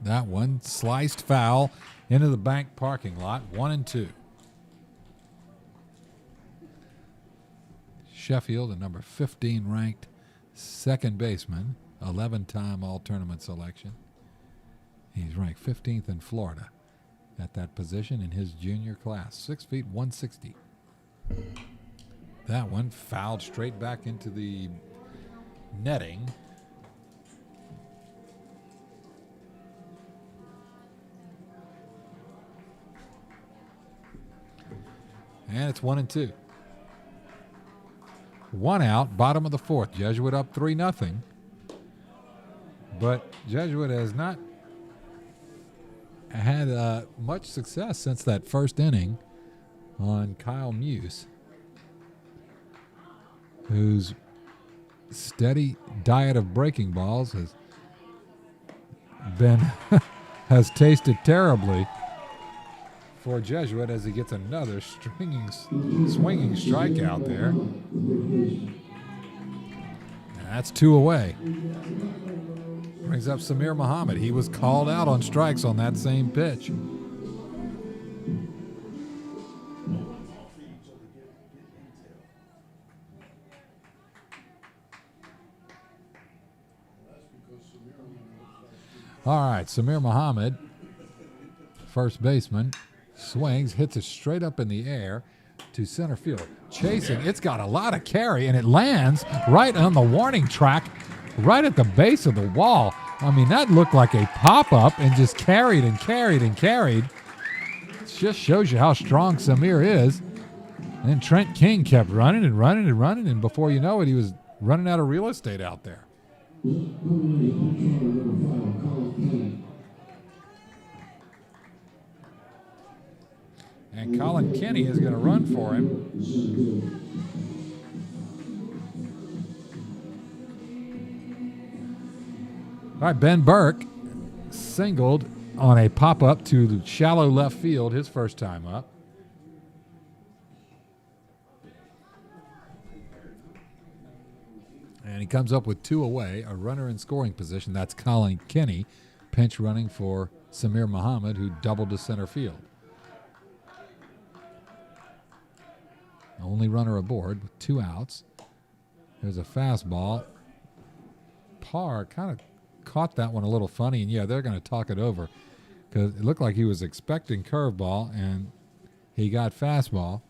That one sliced foul into the bank parking lot. 1-2. Sheffield, a number 15 ranked second baseman, 11-time all-tournament selection. He's ranked 15th in Florida at that position in his junior class. 6 feet 160. That one fouled straight back into the netting. And it's 1-2. One out, bottom of the fourth. Jesuit up 3-0. But Jesuit has not had much success since that first inning on Kyle Muse, whose steady diet of breaking balls has tasted terribly for Jesuit as he gets another swinging strikeout there. And that's 2 away. Brings up Samir Muhammad. He was called out on strikes on that same pitch. All right, Samir Muhammad, first baseman, swings, hits it straight up in the air to center field. Chasing, it's got a lot of carry, and it lands right on the warning track, right at the base of the wall. I mean, that looked like a pop-up and just carried and carried and carried. just shows you how strong Samir is. And Trent King kept running and running and running, and before you know it, he was running out of real estate out there. And Colin Kenny is going to run for him. All right, Ben Burke singled on a pop-up to the shallow left field his first time up. And he comes up with 2 away, a runner in scoring position. That's Colin Kenny, pinch running for Samir Muhammad, who doubled to center field. Only runner aboard with 2 outs. There's a fastball. Parr kind of caught that one a little funny, and yeah, they're going to talk it over because it looked like he was expecting curveball, and he got fastball.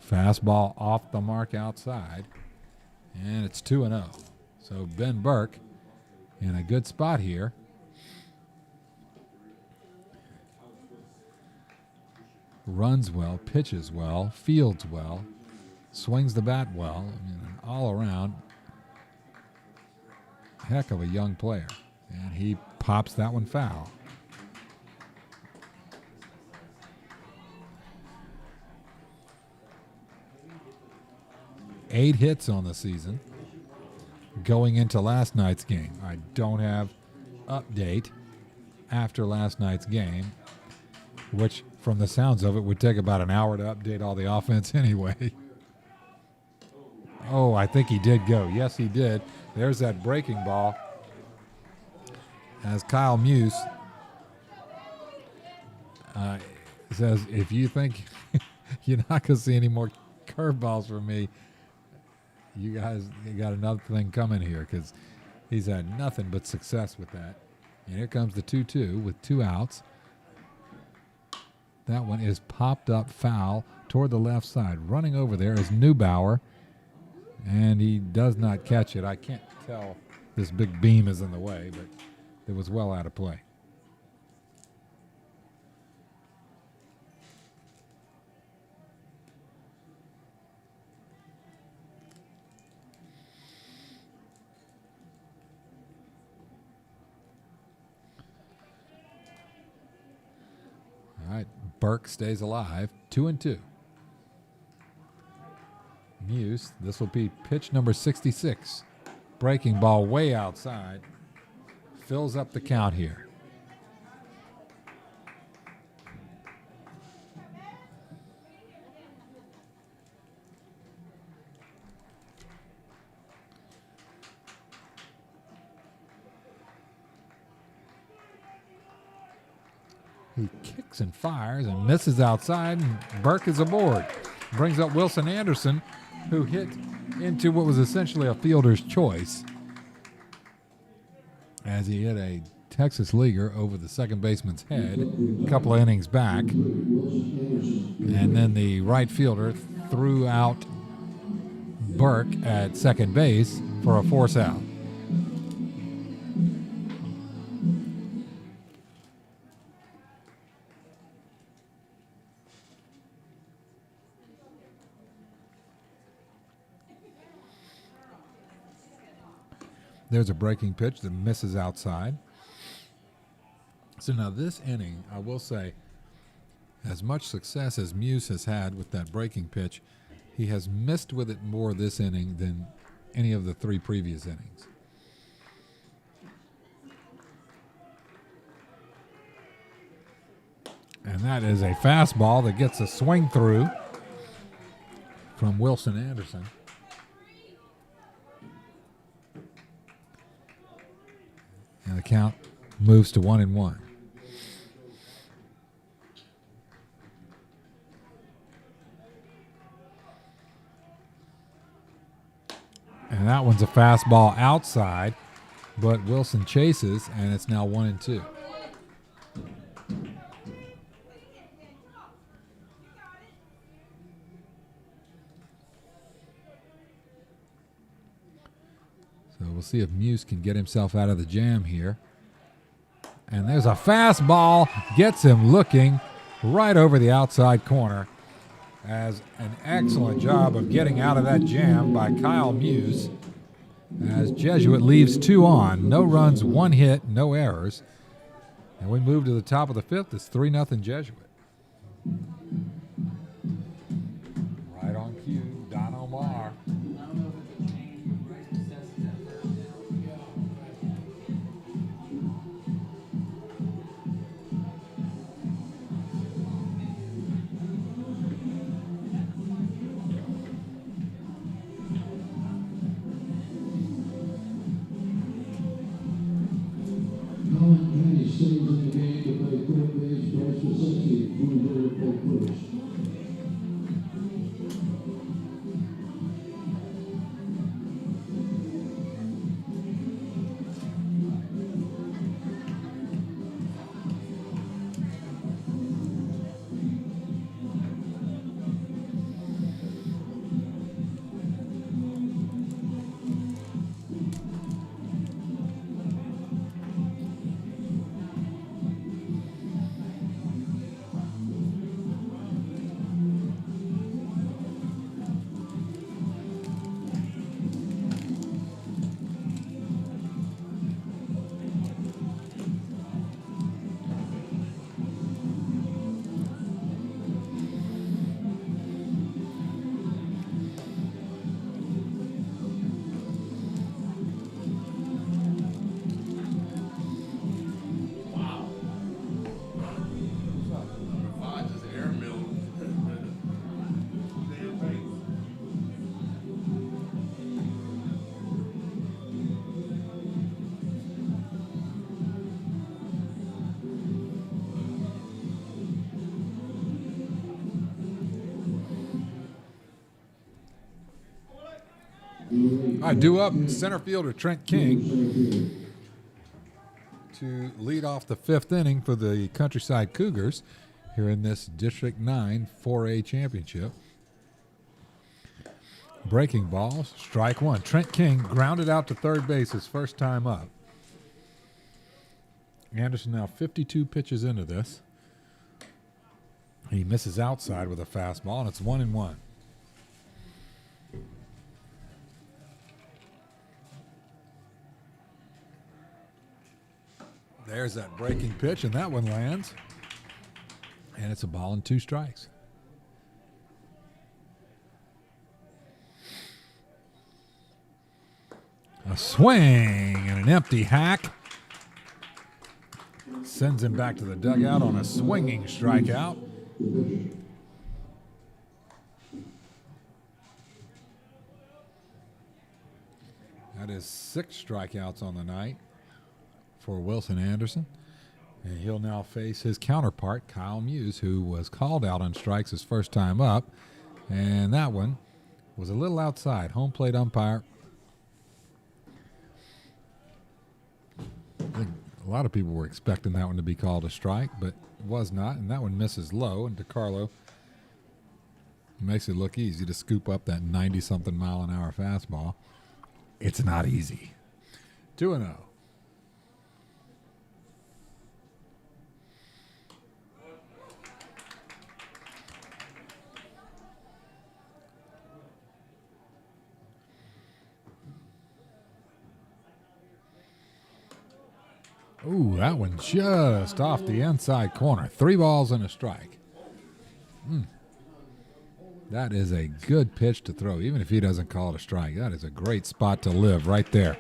Fastball off the mark outside, and it's 2-0. So Ben Burke in a good spot here. Runs well, pitches well, fields well, swings the bat well. I mean, all around, heck of a young player. And he pops that one foul. Eight hits on the season going into last night's game. I don't have update after last night's game, which from the sounds of it would take about an hour to update all the offense anyway. Oh, I think he did go. Yes, he did. There's that breaking ball as Kyle Muse says, if you think you're not going to see any more curveballs from me, you got another thing coming here, because he's had nothing but success with that. And here comes the 2-2 with 2 outs. That one is popped up foul toward the left side. Running over there is Neubauer, and he does not catch it. I can't tell. This big beam is in the way, but it was well out of play. All right, Burke stays alive, 2-2. Muse, this will be pitch number 66. Breaking ball way outside. Fills up the count here. He kicks and fires and misses outside, and Burke is aboard. Brings up Wilson Anderson, who hit into what was essentially a fielder's choice as he hit a Texas leaguer over the second baseman's head a couple of innings back. And then the right fielder threw out Burke at second base for a force out. There's a breaking pitch that misses outside. So now this inning, I will say, as much success as Muse has had with that breaking pitch, he has missed with it more this inning than any of the 3 previous innings. And that is a fastball that gets a swing through from Wilson Anderson. And the count moves to 1-1. And that one's a fastball outside, but Wilson chases, and it's now 1-2. So we'll see if Muse can get himself out of the jam here. And there's a fastball, gets him looking right over the outside corner. As an excellent job of getting out of that jam by Kyle Muse. As Jesuit leaves 2 on, no runs, 1 hit, no errors. And we move to the top of the 5th. It's 3-0 Jesuit. Right on cue, Don Omar. Colin Kenny stays in the game to play third base. Bryce Vicente moves over to play first. All right, due up, center fielder Trent King to lead off the 5th inning for the Countryside Cougars here in this District 9 4A championship. Breaking ball, strike 1. Trent King grounded out to third base his first time up. Anderson now 52 pitches into this. He misses outside with a fastball, and it's 1-1. There's that breaking pitch, and that one lands. And it's a ball and 2 strikes. A swing and an empty hack. Sends him back to the dugout on a swinging strikeout. That is 6 strikeouts on the night for Wilson Anderson. And he'll now face his counterpart, Kyle Muse, who was called out on strikes his first time up. And that one was a little outside. Home plate umpire. I think a lot of people were expecting that one to be called a strike, but it was not. And that one misses low. And DeCarlo makes it look easy to scoop up that 90-something mile-an-hour fastball. It's not easy. 2-0. Ooh, that one just off the inside corner. 3 balls and a strike. That is a good pitch to throw, even if he doesn't call it a strike. That is a great spot to live right there.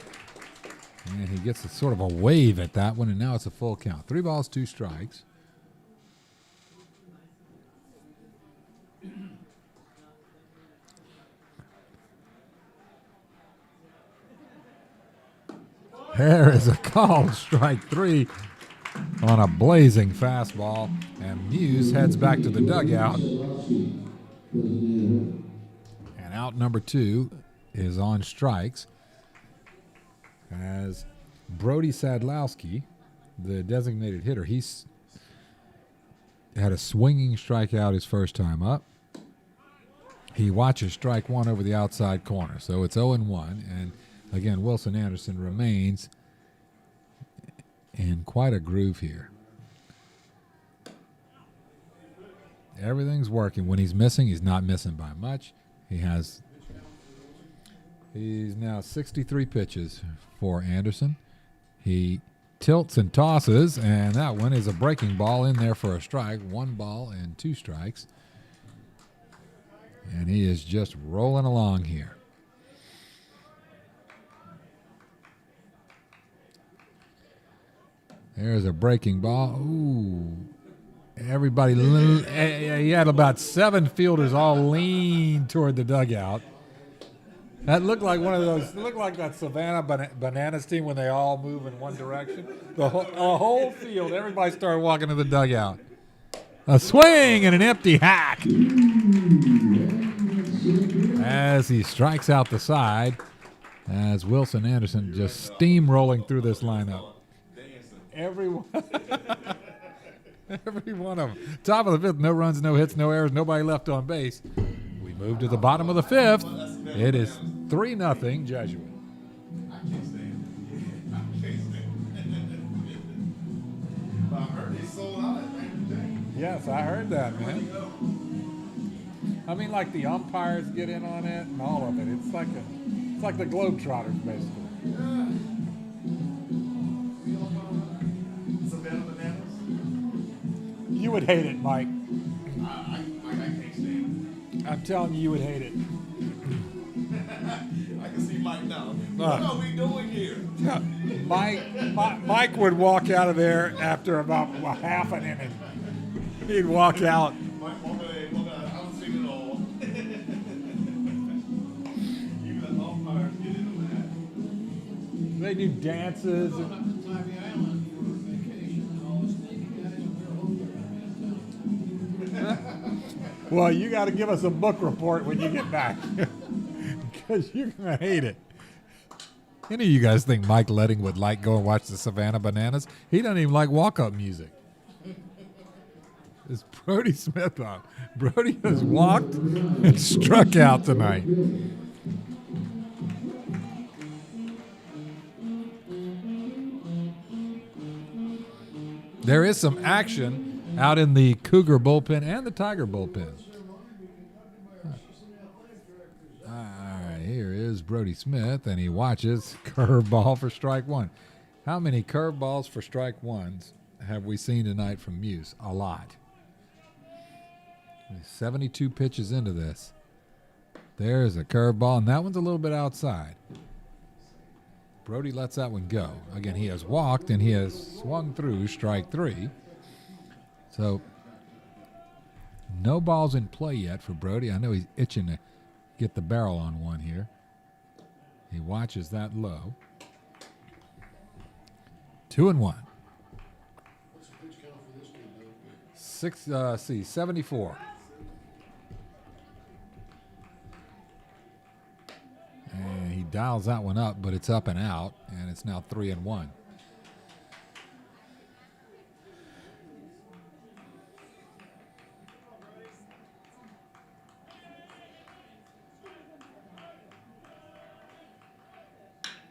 And he gets a sort of a wave at that one, and now it's a full count. 3 balls, 2 strikes. There is a called strike 3 on a blazing fastball, and Muse heads back to the dugout. And out number 2 is on strikes. as Brody Sadlowski, the designated hitter, he's had a swinging strikeout his first time up. He watches strike one over the outside corner, so it's 0-1. And again, Wilson Anderson remains in quite a groove here. Everything's working. When he's missing, he's not missing by much. He's now 63 pitches for Anderson. He tilts and tosses, and that one is a breaking ball in there for a strike. 1 ball and 2 strikes. And he is just rolling along here. There's a breaking ball. Ooh. Everybody, he had about 7 fielders all lean toward the dugout. That looked like one of those, looked like that Savannah Bananas team when they all move in one direction. The whole field, everybody started walking to the dugout. A swing and an empty hack. As he strikes out the side, as Wilson Anderson just steamrolling through this lineup. Every one of them. Top of the 5th, no runs, no hits, no errors, nobody left on base. We move to the bottom of the 5th. It is 3-0 Jesuit. I can't stand it. I can't stand it. I heard they sold out at Raymond James. Yes, I heard that, man. I mean, like the umpires get in on it and all of it. It's like the Globetrotters, basically. Yeah. Savannah Bananas? You would hate it, Mike. I can't stand I'm telling you, you would hate it. it. I can see Mike now. What are we doing here? Mike would walk out of there after about half an inning. He'd walk out. Mike, I don't see it all. Even the umpires get into that. They do dances. Going up to Tybee Island for vacation, and all those naked guys with their hookers. Well, you got to give us a book report when you get back, because you're gonna hate it. Any of you guys think Mike Letting would like go and watch the Savannah Bananas? He doesn't even like walk-up music. Is Brody Smith on? Brody has walked and struck out tonight. There is some action out in the Cougar bullpen and the Tiger bullpen. All right, here is Brody Smith, and he watches curveball for strike one. How many curveballs for strike ones have we seen tonight from Muse? A lot. 72 pitches into this. There's a curveball, and that one's a little bit outside. Brody lets that one go. Again, he has walked, and he has swung through strike 3. So no balls in play yet for Brody. I know he's itching to get the barrel on one here. He watches that low. 2-1. What's the pitch count for this game, though? 74. And he dials that one up, but it's up and out, and it's now 3-1.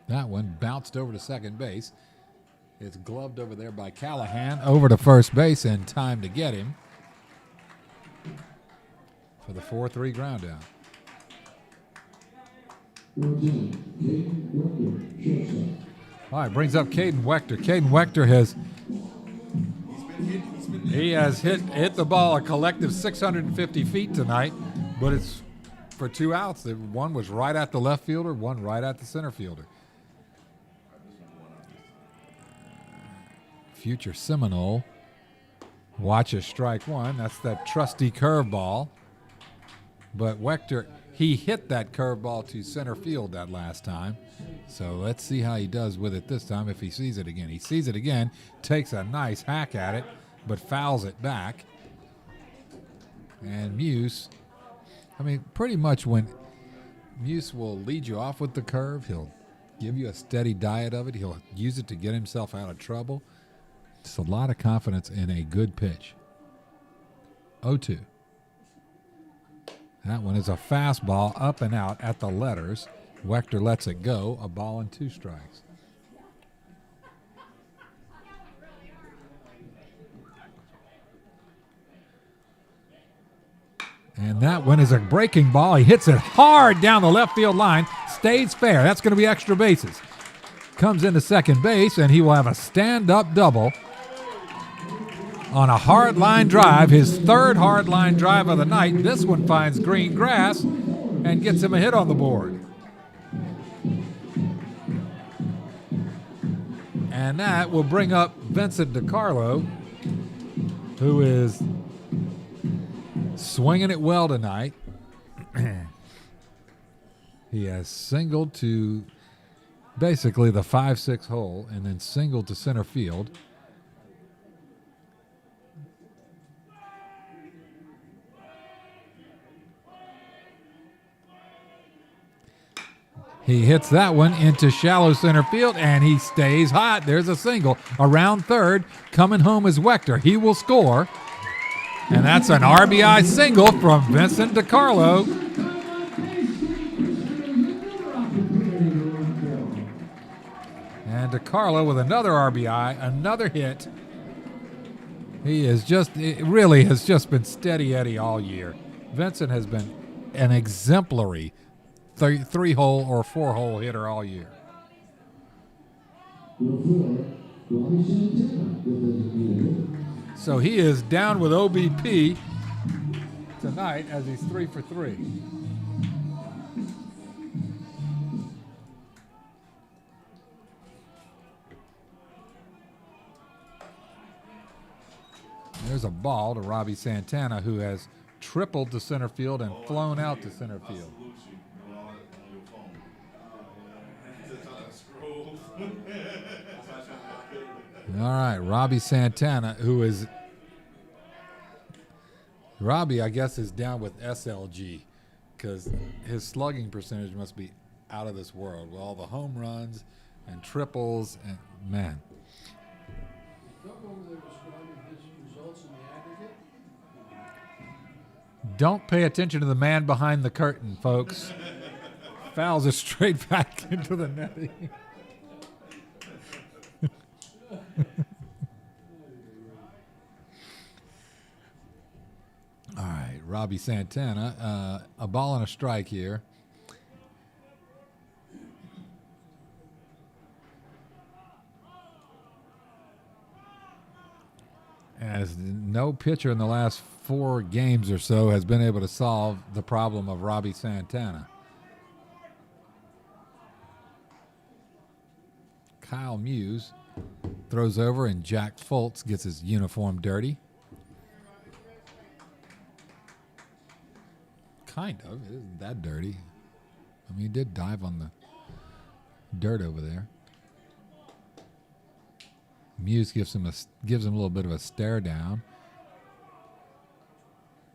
That one bounced over to second base. It's gloved over there by Callahan. Over to first base in time to get him for the 4-3 ground out. All right, brings up Caden Wechter. Caden Wechter has hit the ball a collective 650 feet tonight, but it's for 2 outs. One was right at the left fielder, one right at the center fielder. Future Seminole watches strike one. That's that trusty curveball. But Wechter, he hit that curveball to center field that last time. So let's see how he does with it this time if he sees it again. He sees it again, takes a nice hack at it, but fouls it back. And Muse, I mean, pretty much when Muse will lead you off with the curve, he'll give you a steady diet of it. He'll use it to get himself out of trouble. Just a lot of confidence in a good pitch. 0-2. That one is a fastball up and out at the letters. Wechter lets it go. A ball and 2 strikes. And that one is a breaking ball. He hits it hard down the left field line. Stays fair. That's going to be extra bases. Comes into second base, and he will have a stand-up double on a hard line drive, his third hard line drive of the night. This one finds green grass and gets him a hit on the board. And that will bring up Vincent DiCarlo, who is swinging it well tonight. He has singled to basically the 5-6 hole and then singled to center field. He hits that one into shallow center field, and he stays hot. There's a single. Around third, coming home is Wechter. He will score. And that's an RBI single from Vincent DiCarlo. And DiCarlo with another RBI, another hit. He is just, it really has just been steady Eddie all year. Vincent has been an exemplary 3-hole or 4-hole hitter all year. So he is down with OBP tonight as he's 3 for 3. There's a ball to Robbie Santana, who has tripled to center field and flown out to center field. All right, Robbie Santana, who is Robbie, I guess, is down with SLG because his slugging percentage must be out of this world with all the home runs and triples and man. Don't pay attention to the man behind the curtain, folks. Fouls it straight back into the netting. All right, Robbie Santana, a ball and a strike here. As no pitcher in the last 4 games or so has been able to solve the problem of Robbie Santana. Kyle Muse throws over, and Jack Foltz gets his uniform dirty. Kind of. It isn't that dirty. I mean, he did dive on the dirt over there. Muse gives him a little bit of a stare down.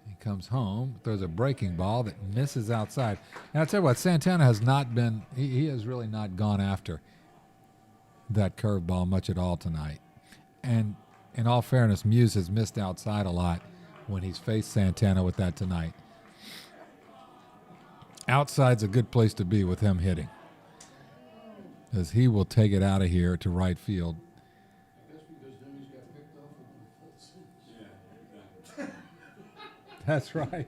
He comes home, throws a breaking ball that misses outside. And I'll tell you what, Santana has not been, he has really not gone after that curveball much at all tonight. And in all fairness, Muse has missed outside a lot when he's faced Santana with that tonight. Outside's a good place to be with him hitting, because he will take it out of here to right field. That's right.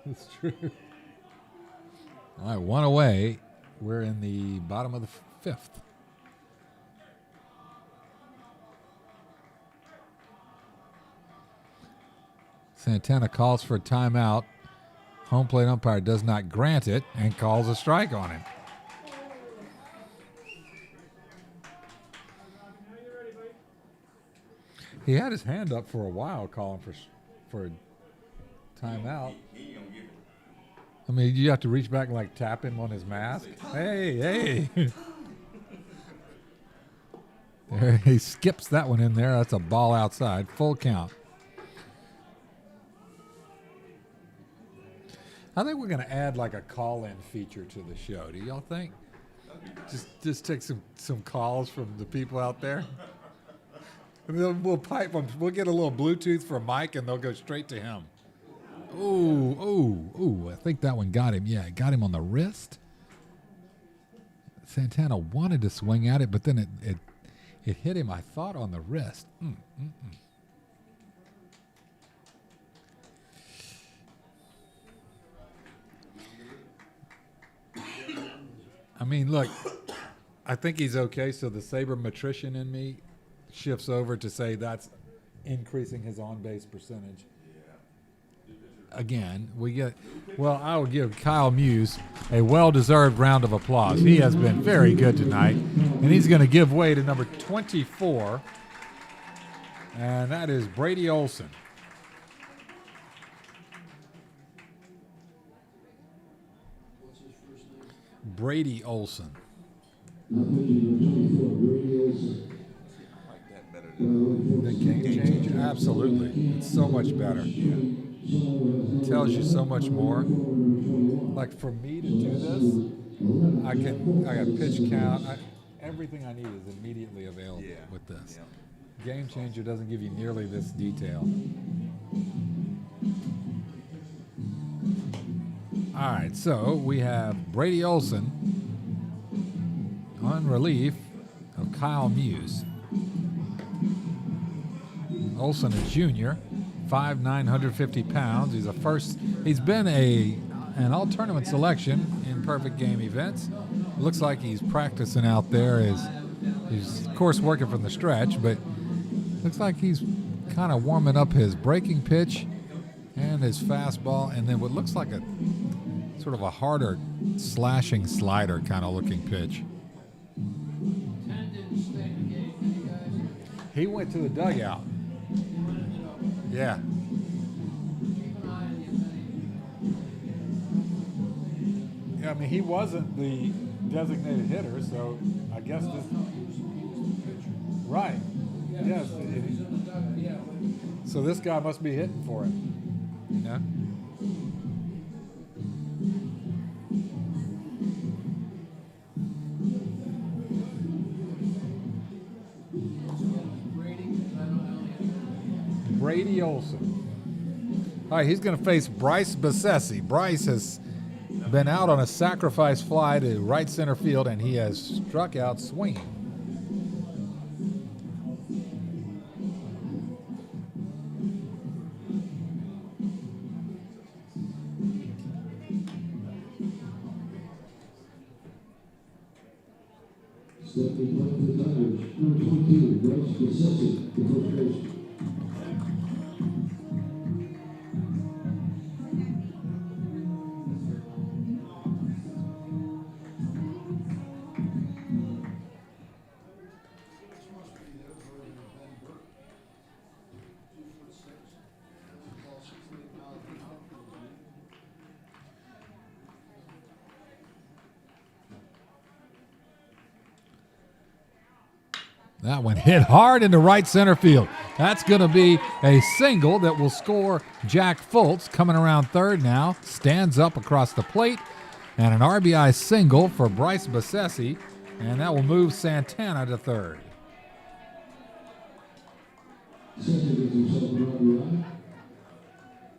That's true. All right, 1 away. We're in the bottom of the 5th. Santana calls for a timeout. Home plate umpire does not grant it and calls a strike on him. He had his hand up for a while calling for a timeout. I mean, you have to reach back and like tap him on his mask. Hey. There, he skips that one in there. That's a ball outside. Full count. I think we're going to add like a call-in feature to the show. Do y'all think? Just take some calls from the people out there. And then we'll pipe them. We'll get a little Bluetooth for Mike, and they'll go straight to him. Ooh! I think that one got him. Yeah, it got him on the wrist. Santana wanted to swing at it, but then it hit him, I thought, on the wrist. I mean, look, I think he's okay, so the sabermetrician in me shifts over to say that's increasing his on-base percentage. Again, I will give Kyle Muse a well-deserved round of applause. He has been very good tonight, and he's going to give way to number 24, and that is Brady Olson. What's his first name? Brady Olson. Now pitching number 24, Brady Olson. I like that better than The game changer? Absolutely. It's so much better. It tells you so much more. Like for me to do this, I got pitch count. Everything I need is immediately available with this. Yeah. Game changer doesn't give you nearly this detail. All right, so we have Brady Olson on relief of Kyle Muse. Olson, a junior, 5'9", 150 pounds. He's been an all-tournament selection in perfect game events. Looks like he's practicing out there. He's of course working from the stretch, but looks like he's kind of warming up his breaking pitch and his fastball, and then what looks like a sort of a harder slashing slider kind of looking pitch. He went to the dugout. Yeah. Yeah, I mean, he wasn't the designated hitter, so I guess this. Right. Yes. So this guy must be hitting for it. Yeah. Brady Olson. All right, he's going to face Bryce Bassesi. Bryce has been out on a sacrifice fly to right center field, and he has struck out swinging. Stepping point for the Tigers, number 22, Bryce Bassesi, the first baseman. That one hit hard into right center field. That's going to be a single that will score Jack Fultz, coming around third now, stands up across the plate, and an RBI single for Bryce Bassesi, and that will move Santana to third. Second is himself an RBI.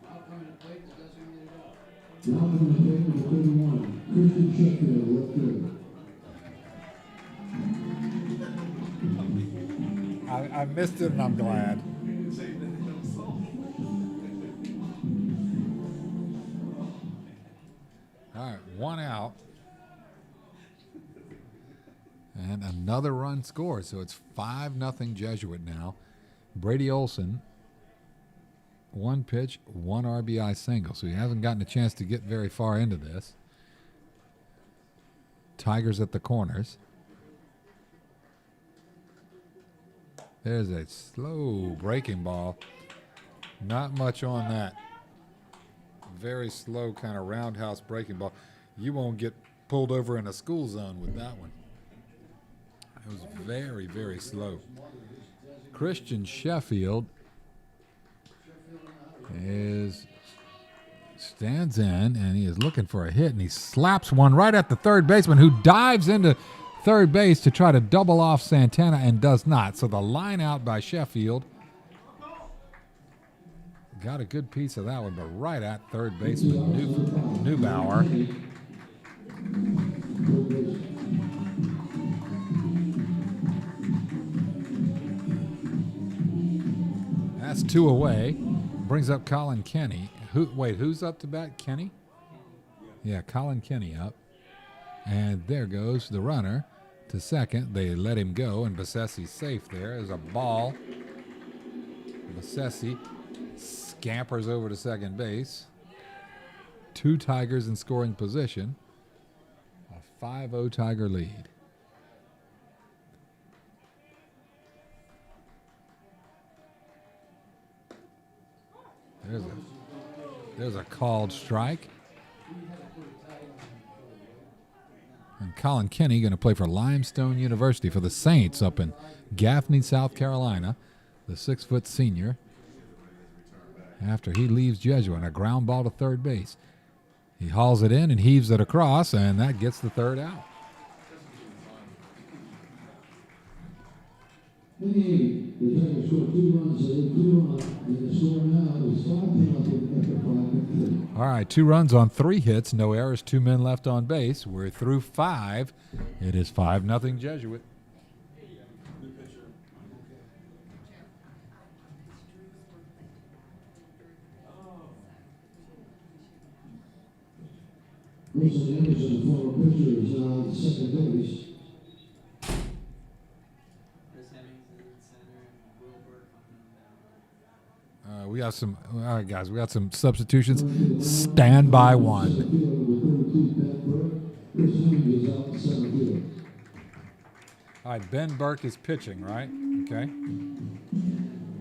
Now coming to plate number 31, Christian Sheffield, left field. I missed it, and I'm glad. All right, one out. And another run scored, so it's 5-0 Jesuit now. Brady Olson, one pitch, one RBI single, so he hasn't gotten a chance to get very far into this. Tigers at the corners. There's a slow breaking ball. Not much on that. Very slow kind of roundhouse breaking ball. You won't get pulled over in a school zone with that one. It was very, very slow. Christian Sheffield is Stands in, and he is looking for a hit, and he slaps one right at the third baseman, who dives into third base to try to double off Santana and does not. So the line out by Sheffield. Got a good piece of that one, but right at third baseman Neubauer. That's 2 away. Brings up Colin Kenny. Who's up to bat? Kenny? Yeah, Colin Kenny up. And there goes the runner to second. They let him go, and Bassessi's safe there. There's a ball. Bassessi scampers over to second base. 2 Tigers in scoring position. A 5-0 Tiger lead. There's a called strike. And Colin Kenny going to play for Limestone University for the Saints up in Gaffney, South Carolina. The 6-foot senior. After he leaves Jesuit, a ground ball to third base. He hauls it in and heaves it across, and that gets the third out. The Tigers scored 2 runs, so they 2 up, and the score now is 5-0 after 5 3. All right, 2 runs on 3 hits, no errors, 2 men left on base. We're through 5. It is 5-0 Jesuit. Wilson Anderson, the former pitcher, is now at second base. Chris Hemmings is in center and Will Burke on down. We got some, all right, guys, we got some substitutions. Stand by one. All right, Ben Burke is pitching, right? Okay.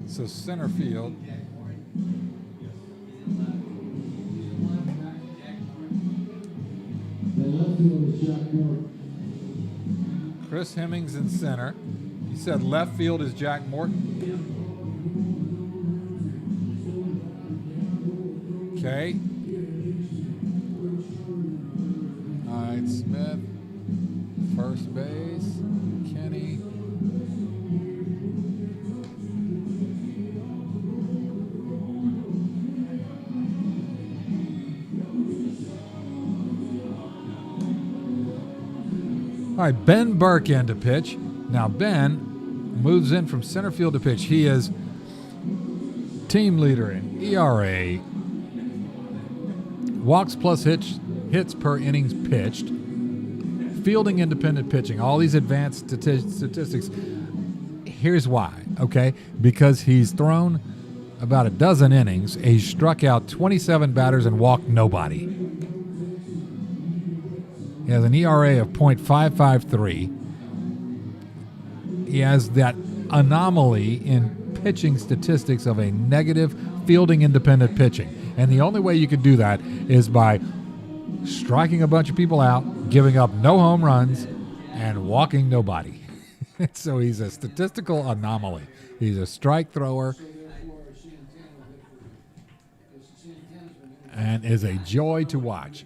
So center field. Chris Hemmings in center. You said left field is Jack Morton. Okay. All right, Smith. First base. Kenny. All right, Ben Burke in to pitch. Now Ben moves in from center field to pitch. He is team leader in ERA, walks plus hits per innings pitched, fielding independent pitching, all these advanced statistics. Here's why, okay? Because he's thrown about a dozen innings. He's struck out 27 batters and walked nobody. He has an ERA of .553. He has that anomaly in pitching statistics of a negative fielding independent pitching. And the only way you could do that is by striking a bunch of people out, giving up no home runs, and walking nobody. So he's a statistical anomaly. He's a strike thrower and is a joy to watch.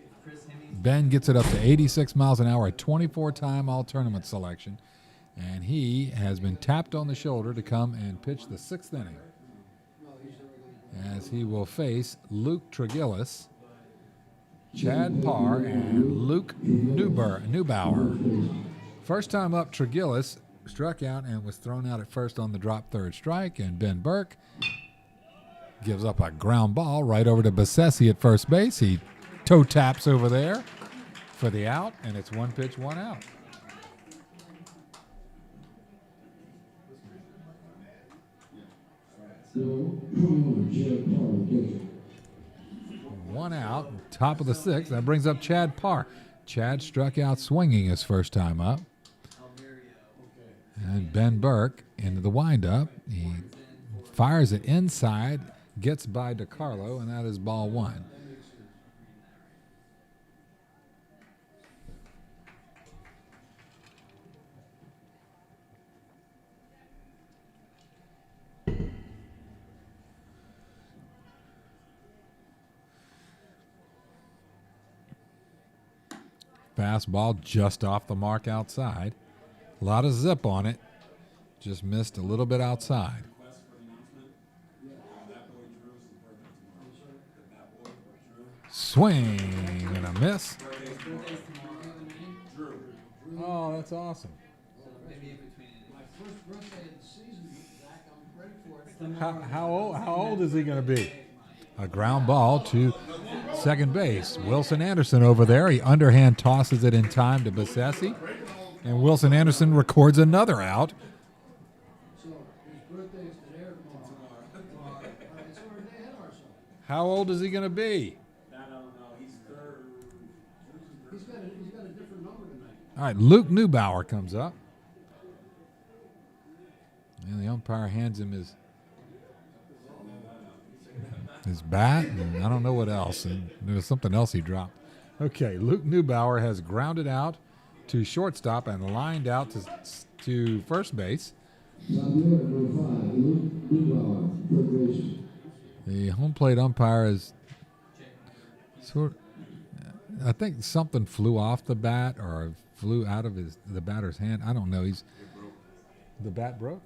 Ben gets it up to 86 miles an hour, a 24-time all-tournament selection, and he has been tapped on the shoulder to come and pitch the 6th inning, as he will face Luke Tregillis, Chad Parr, and Luke Neubauer. First time up, Tregillis struck out and was thrown out at first on the drop third strike, and Ben Burke gives up a ground ball right over to Bassessi at first base. He toe taps over there for the out, and it's 1 pitch, 1 out. One out, top of the 6th. That brings up Chad Parr. Chad struck out swinging his first time up. And Ben Burke into the windup. He fires it inside, gets by DeCarlo, and that is ball 1. Fastball just off the mark outside. A lot of zip on it. Just missed a little bit outside. Swing and a miss. Oh, that's awesome. Maybe in between. My first birthday of the season, Zach, I'm ready for it. How old is he going to be? A ground ball to second base. Wilson Anderson over there. He underhand tosses it in time to Bassesi. And Wilson Anderson records another out. So, his birthday is today or tomorrow? So we're a day ahead of ourselves. How old is he going to be? I don't know. He's third. He's got a different number tonight. All right, Luke Neubauer comes up. And the umpire hands him his bat, and I don't know what else. And there was something else he dropped. Okay, Luke Neubauer has grounded out to shortstop and lined out to first base. The home plate umpire is I think something flew off the bat or flew out of the batter's hand. I don't know. The bat broke?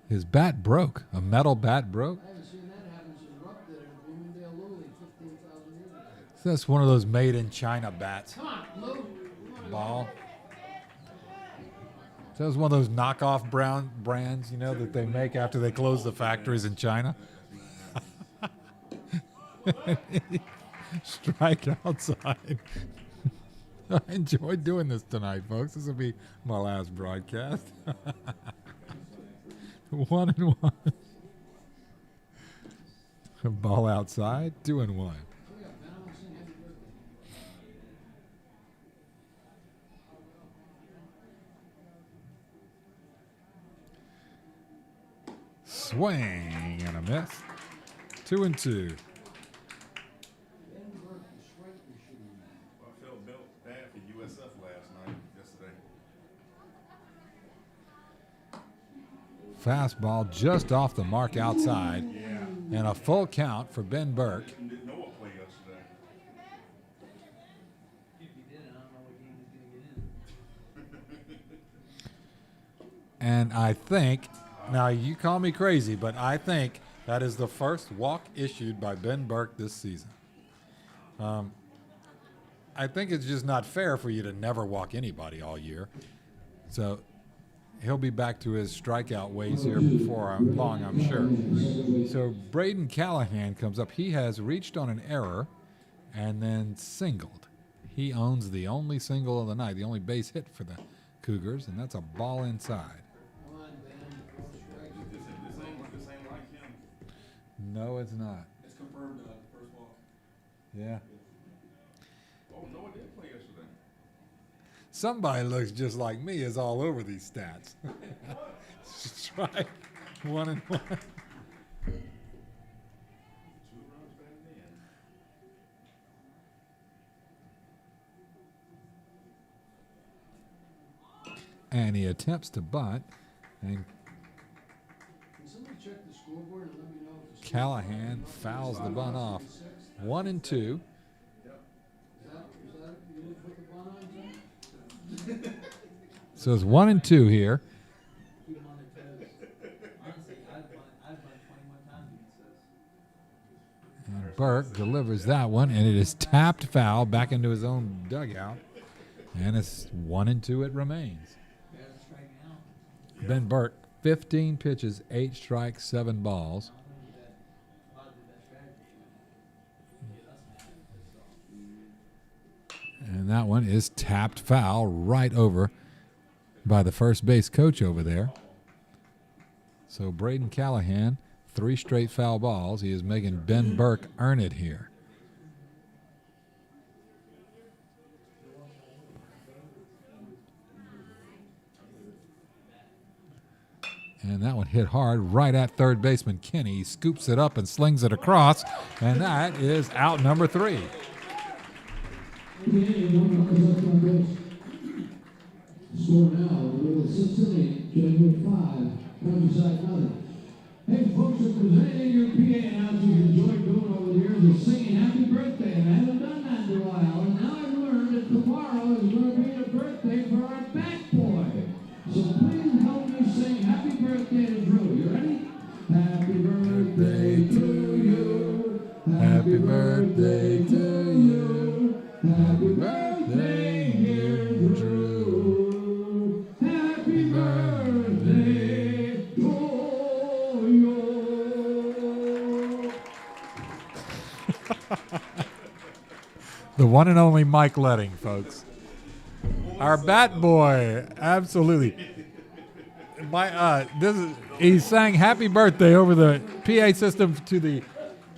His bat broke. A metal bat broke? I haven't seen that happen since Rupp did it in Bloomingdale, Lily, 15,000 years ago. So that's one of those made in China bats. Come on, Lou. Ball. So that was one of those knockoff brands, that they make after they close the factories in China. Strike outside. I enjoyed doing this tonight, folks. This will be my last broadcast. 1-1. Ball outside, 2-1. Swing and a miss. 2-2. I felt bad for USF yesterday. Fastball just off the mark outside. And a full count for Ben Burke. Didn't know what play yesterday. If he didn't, I don't know what game he's going to get in. And I think, now you call me crazy, but I think that is the first walk issued by Ben Burke this season. I think it's just not fair for you to never walk anybody all year. So he'll be back to his strikeout ways here before long, I'm sure. So Braden Callahan comes up. He has reached on an error and then singled. He owns the only single of the night, the only base hit for the Cougars, and that's a ball inside. Come on, Ben. This ain't like him. No, it's not. It's confirmed first walk. Yeah. Oh, no, it didn't play yesterday. Somebody looks just like me is all over these stats. Strike 1-1. 2 runs back then. And he attempts to bunt, and Can somebody check the scoreboard and let me know if the Callahan fouls the bunt off. 1-2. Is that you didn't put the bun on, Tim? So it's 1-2 here. Keep him on their toes. Honestly, I've bunt 21 times against this. And Burke delivers that one, and it is tapped foul back into his own dugout. And it's 1-2 it remains. Better than striking out. Ben Burke, 15 pitches, 8 strikes, 7 balls. And that one is tapped foul right over by the first base coach over there. So Braden Callahan, 3 straight foul balls. He is making Ben Burke earn it here. And that one hit hard right at third baseman Kenny. He scoops it up and slings it across. And that is out number 3. Score now, Little Cincinnati, Jesuit 5, Countryside 9. Hey folks, if there's anything your PA announcers enjoy doing over the years is singing happy birthday, and I haven't done that in a while, and now I've learned learned that tomorrow is going to be the birthday for our bat boy. So please help me sing happy birthday to Drew. You ready? Happy birthday to you. Happy birthday to you. Happy birthday, dear Drew. Happy birthday to you. The one and only Mike Letting, folks. Our bat boy, absolutely. He sang happy birthday over the PA system to the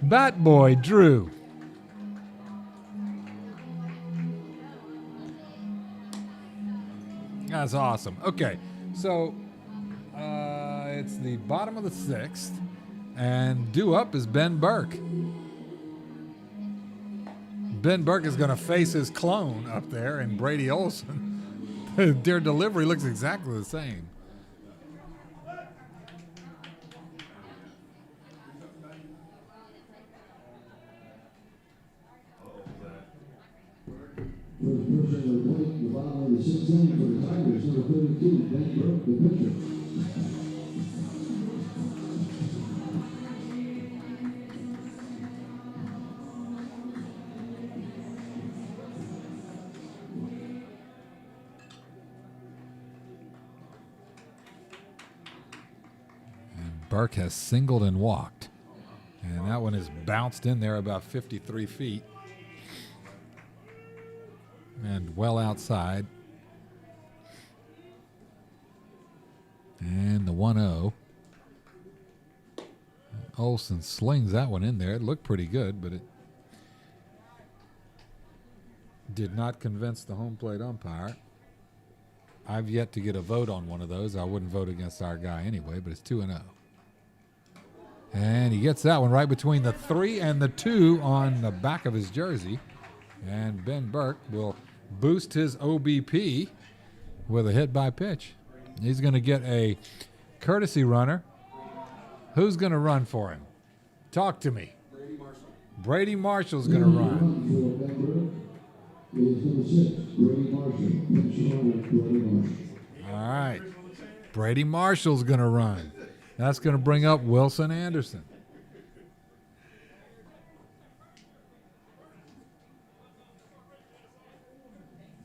bat boy, Drew. That's awesome. Okay, so it's the bottom of the sixth, and due up is Ben Burke. Ben Burke is going to face his clone up there, and Brady Olson. Their delivery looks exactly the same. First person to plate the bottom of the sixth inning for the Tigers, number 32, Ben Burke, the pitcher. Burke has singled and walked. And that one is bounced in there about 53 feet. And well outside. And the 1-0. Olsen slings that one in there. It looked pretty good, but it did not convince the home plate umpire. I've yet to get a vote on one of those. I wouldn't vote against our guy anyway, but it's 2-0. And he gets that one right between the 3 and the 2 on the back of his jersey. And Ben Burke will boost his OBP with a hit by pitch. He's going to get a courtesy runner. Who's going to run for him? Talk to me. Brady Marshall. Brady Marshall's going to run. Is number 6, Brady Marshall. Pitcher runner, Brady Marshall. All right. Brady Marshall's going to run. That's going to bring up Wilson Anderson.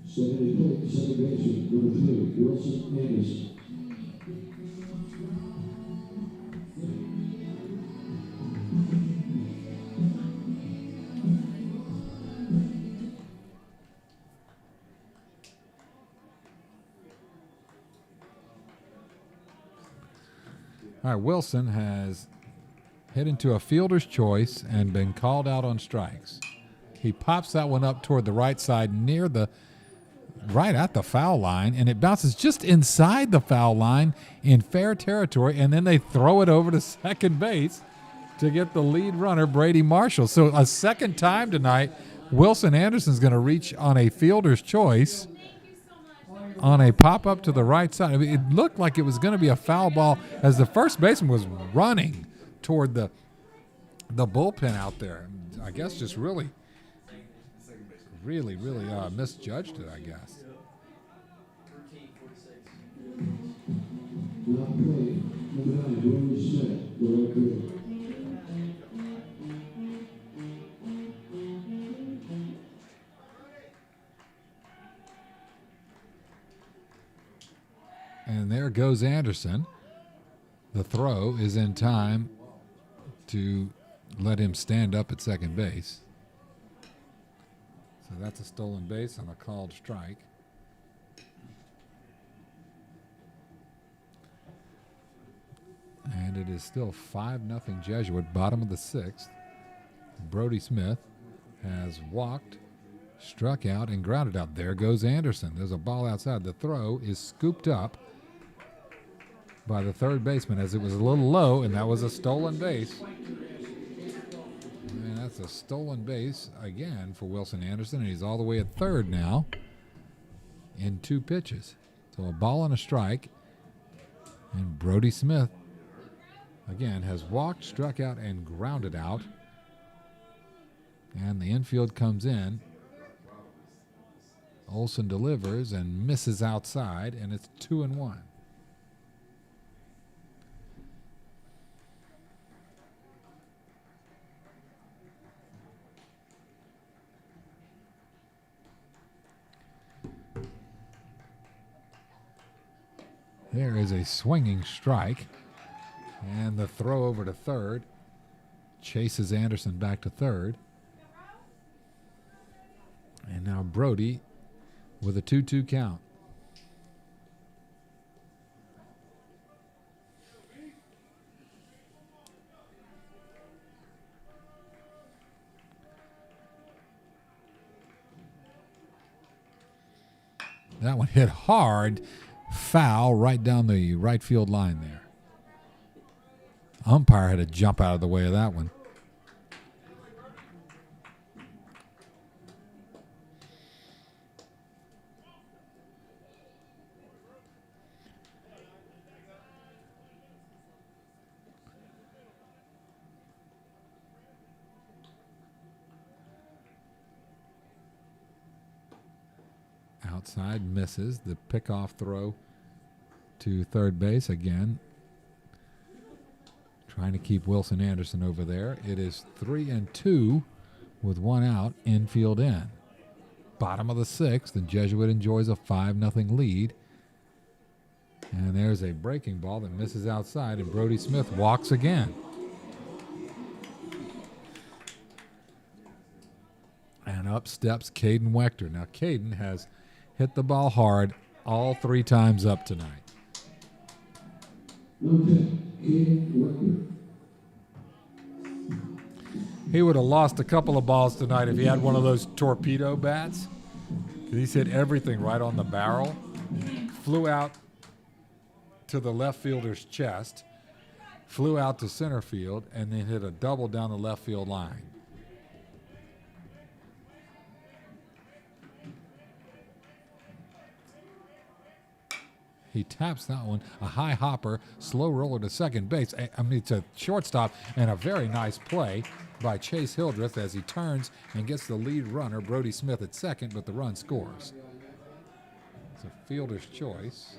Second baseman, number 3, Wilson Anderson. All right, Wilson has hit into a fielder's choice and been called out on strikes. He pops that one up toward the right side right at the foul line, and it bounces just inside the foul line in fair territory, and then they throw it over to second base to get the lead runner, Brady Marshall. So a second time tonight, Wilson Anderson's going to reach on a fielder's choice on a pop-up to the right side. I mean, it looked like it was going to be a foul ball as the first baseman was running toward the bullpen out there. I guess just really misjudged it, I guess. 13-46. Not played, number 9, Brody Smith, the right fielder. And there goes Anderson. The throw is in time to let him stand up at second base. So that's a stolen base on a called strike. And it is still 5-0 Jesuit, bottom of the sixth. Brody Smith has walked, struck out, and grounded out. There goes Anderson. There's a ball outside. The throw is scooped up by the third baseman as it was a little low, and that was a stolen base. And that's a stolen base again for Wilson Anderson, and he's all the way at third now in 2 pitches. So a ball and a strike, and Brody Smith again has walked, struck out, and grounded out. And the infield comes in. Olsen delivers and misses outside, and it's 2-1. There is a swinging strike, and the throw over to third chases Anderson back to third. And now Brody with a 2-2 count. That one hit hard, foul right down the right field line there. Umpire had to jump out of the way of that one. Outside misses. The pickoff throw to third base again. Trying to keep Wilson Anderson over there. It is 3-2 with one out, infield in. Bottom of the sixth, and Jesuit enjoys a 5-0 lead. And there's a breaking ball that misses outside, and Brody Smith walks again. And up steps Caden Wechter. Now, Caden has hit the ball hard all 3 times up tonight. He would have lost a couple of balls tonight if he had one of those torpedo bats. He's hit everything right on the barrel. Flew out to the left fielder's chest, flew out to center field, and then hit a double down the left field line. He taps that one, a high hopper, slow roller to second base. I mean, it's a shortstop and a very nice play by Chase Hildreth as he turns and gets the lead runner, Brody Smith, at second, but the run scores. It's a fielder's choice.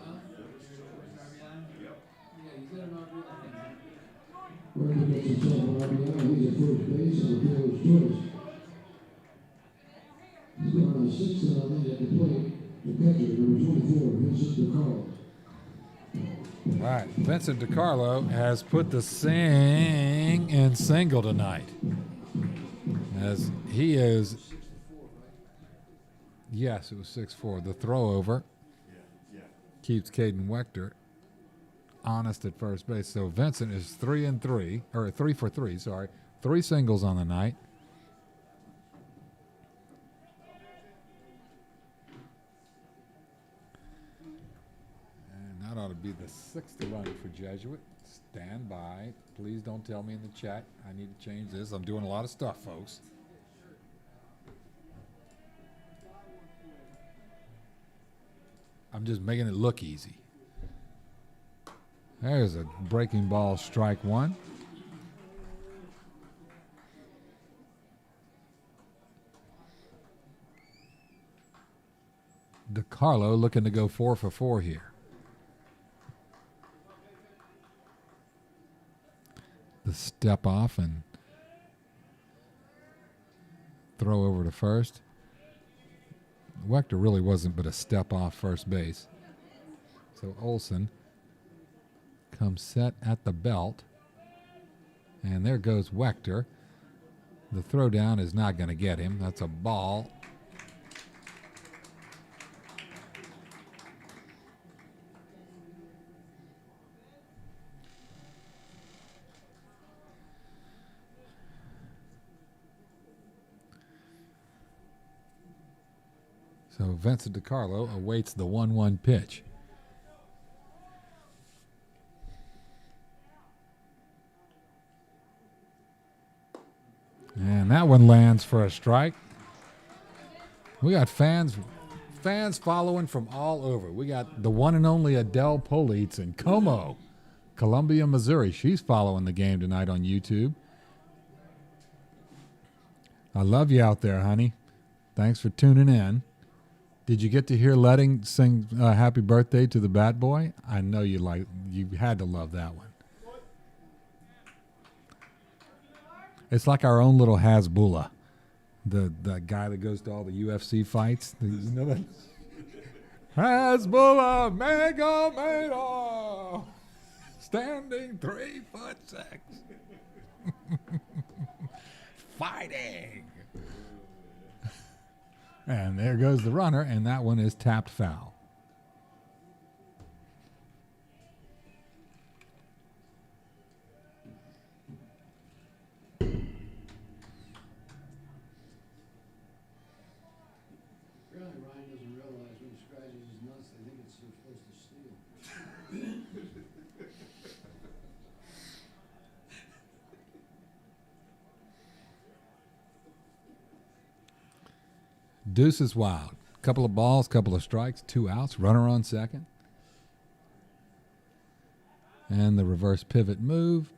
All right, Vincent DiCarlo has put the sing in single tonight. As he is, yes, it was 6-4. The throw over keeps Caden Wechter honest at first base. So Vincent is 3 for 3, sorry. 3 singles on the night. That ought to be the 6th run for Jesuit. Stand by. Please don't tell me in the chat I need to change this. I'm doing a lot of stuff, folks. I'm just making it look easy. There's a breaking ball, strike one. DiCarlo looking to go 4 for 4 here. The step off and throw over to first. Wechter really wasn't but a step off first base. So Olsen comes set at the belt. And there goes Wechter. The throw down is not going to get him. That's a ball. So Vincent DiCarlo awaits the 1-1 pitch. And that one lands for a strike. We got fans following from all over. We got the one and only Adele Politz in Como, Columbia, Missouri. She's following the game tonight on YouTube. I love you out there, honey. Thanks for tuning in. Did you get to hear Letting sing Happy Birthday to the Bat Boy? I know you had to love that one. It's like our own little Hasbulla, the guy that goes to all the UFC fights. You know that? Hasbulla Mega Mado, standing 3'6", fighting. And there goes the runner, and that one is tapped foul. Apparently Ryan doesn't realize when he scratches his nuts, they think it's supposed to steal. Deuce is wild. Couple of balls, couple of strikes, 2 outs, runner on second. And the reverse pivot move.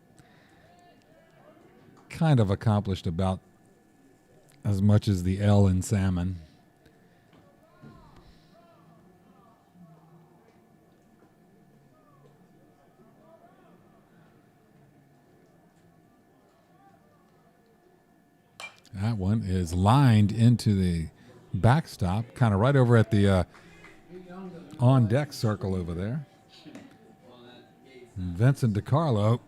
Kind of accomplished about as much as the L in salmon. That one is lined into the backstop, kind of right over at the on-deck circle over there. And Vincent DiCarlo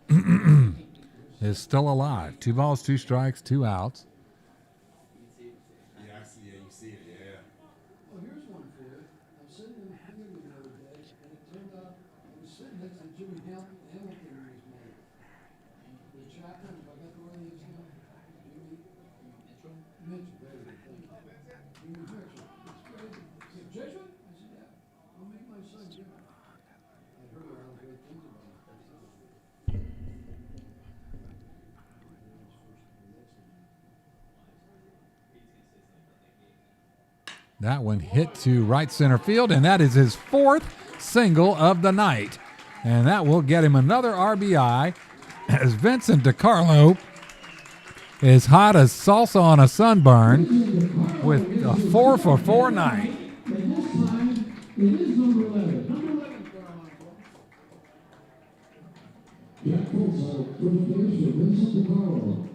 is still alive. 2 balls, 2 strikes, 2 outs. Yeah, I see it. You see it, yeah. Well, here's one for you. I'm sitting in the theater the other day, and it turned out I was sitting next to Jimmy Hamilton and his mate. The chaplain, if I got the right name, Jimmy Mitchell. Mitchell, very good, thank you. Jimmy Mitchell. It's crazy. He said, Jesuit? I said, yeah. I'll make my son Jimmy. I heard a lot of great things about him. That one hit to right center field, and that is his 4th single of the night. And that will get him another RBI as Vincent DiCarlo is hot as salsa on a sunburn with a 4-for-4 night. And this time, it is number 11. Number 11, Jack Colts out of first base with Vincent DiCarlo.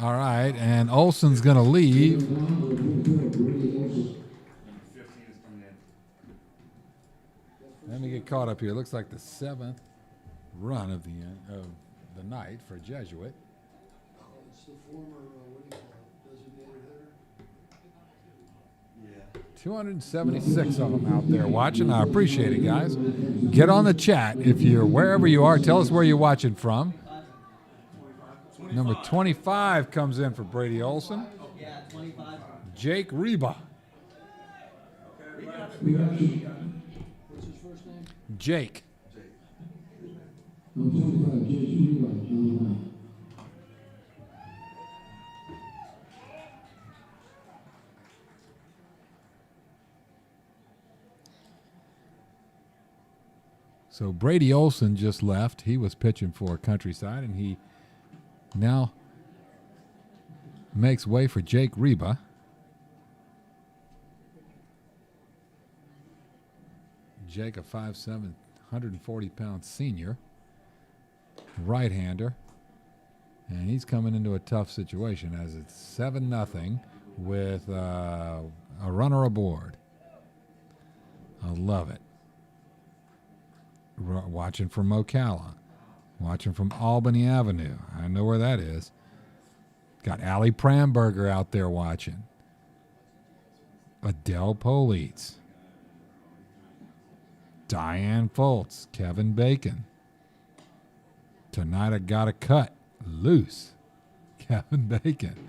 All right, and Olson's going to leave. 15 is coming in. Let me get caught up here. Looks like the 7th run of the night for Jesuit. It's the former, what do you call it, designated hitter? Yeah. 276 of them out there watching. I appreciate it, guys. Get on the chat if you're wherever you are. Tell us where you're watching from. Number 25 comes in for Brady Olson. Yeah, 25. Jake Reba. What's his first name? Jake. I'm 25, Jason Reba. So Brady Olson just left. He was pitching for Countryside, and he now makes way for Jake Reba. Jake, a 5'7", 140-pound senior, right-hander. And he's coming into a tough situation as it's 7-0 with a runner aboard. I love it. Watching from Ocala. Watching from Albany Avenue. I know where that is. Got Allie Pramberger out there watching. Adele Polites. Diane Foltz. Kevin Bacon. Tonight I got a cut. Loose. Kevin Bacon.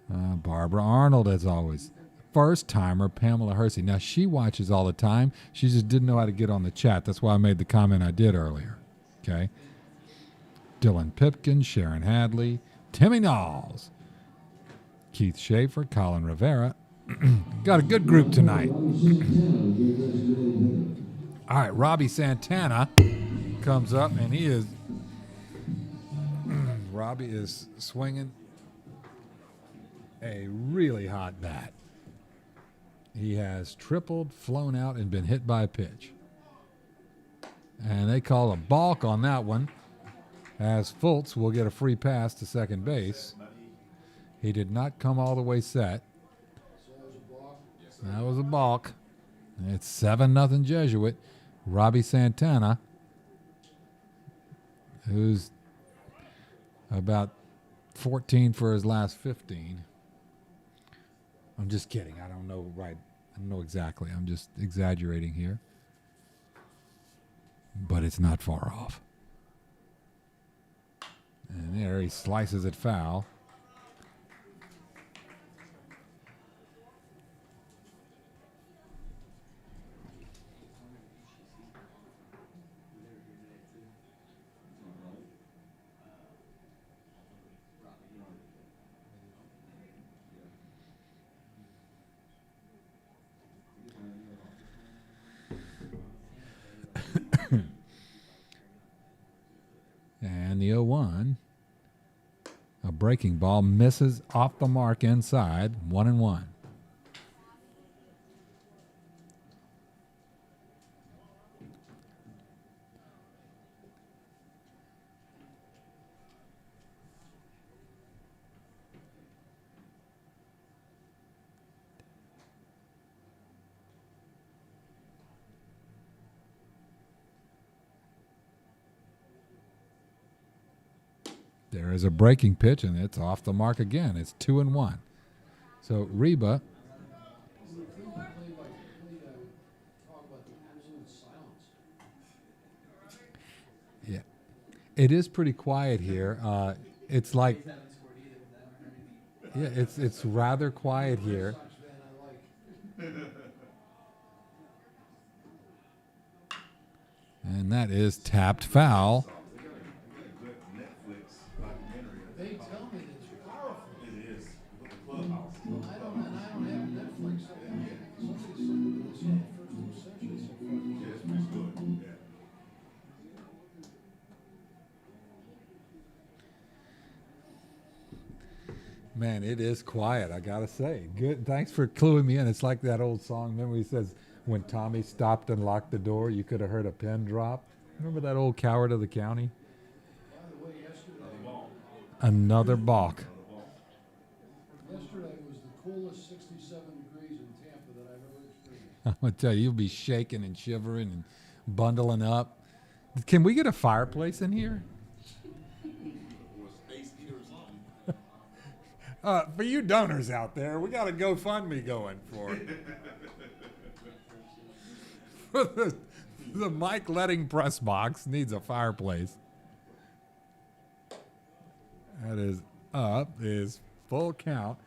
Barbara Arnold, as always. First timer, Pamela Hersey. Now, she watches all the time. She just didn't know how to get on the chat. That's why I made the comment I did earlier. Okay. Dylan Pipkin, Sharon Hadley, Timmy Knowles, Keith Schaefer, Colin Rivera. Got a good group tonight. All right, Robbie Santana comes up, and he is Robbie is swinging a really hot bat. He has tripled, flown out, and been hit by a pitch. And they call a balk on that one, as Fultz will get a free pass to second base. He did not come all the way set. That was a balk. It's 7-0 Jesuit. Robbie Santana, who's about 14 for his last 15. I'm just kidding. I don't know exactly. I'm just exaggerating here. But it's not far off. And there he slices it foul. And the 0-1, a breaking ball misses off the mark inside, 1-1. There is a breaking pitch, and it's off the mark again. It's 2-1. So Reba. Yeah, it is pretty quiet here. It's like, yeah, it's rather quiet here. And that is tapped foul. They tell me it's powerful. It is. With the clubhouse. I don't have Netflix. Somebody sent me this on the first 2 sessions so far. Yeah, it's pretty good. Yeah. Man, it is quiet, I gotta say. Good. Thanks for cluing me in. It's like that old song. Remember he says, when Tommy stopped and locked the door, you could have heard a pin drop. Remember that old Coward of the County? By the way, yesterday Another balk. was the coolest 67 degrees in Tampa that I've ever experienced. I'm gonna tell you, you'll be shaking and shivering and bundling up. Can we get a fireplace in here? Or a space heater or something. For you donors out there, we got a GoFundMe going for it. For the Mike Letting press box needs a fireplace. That is up, is full count.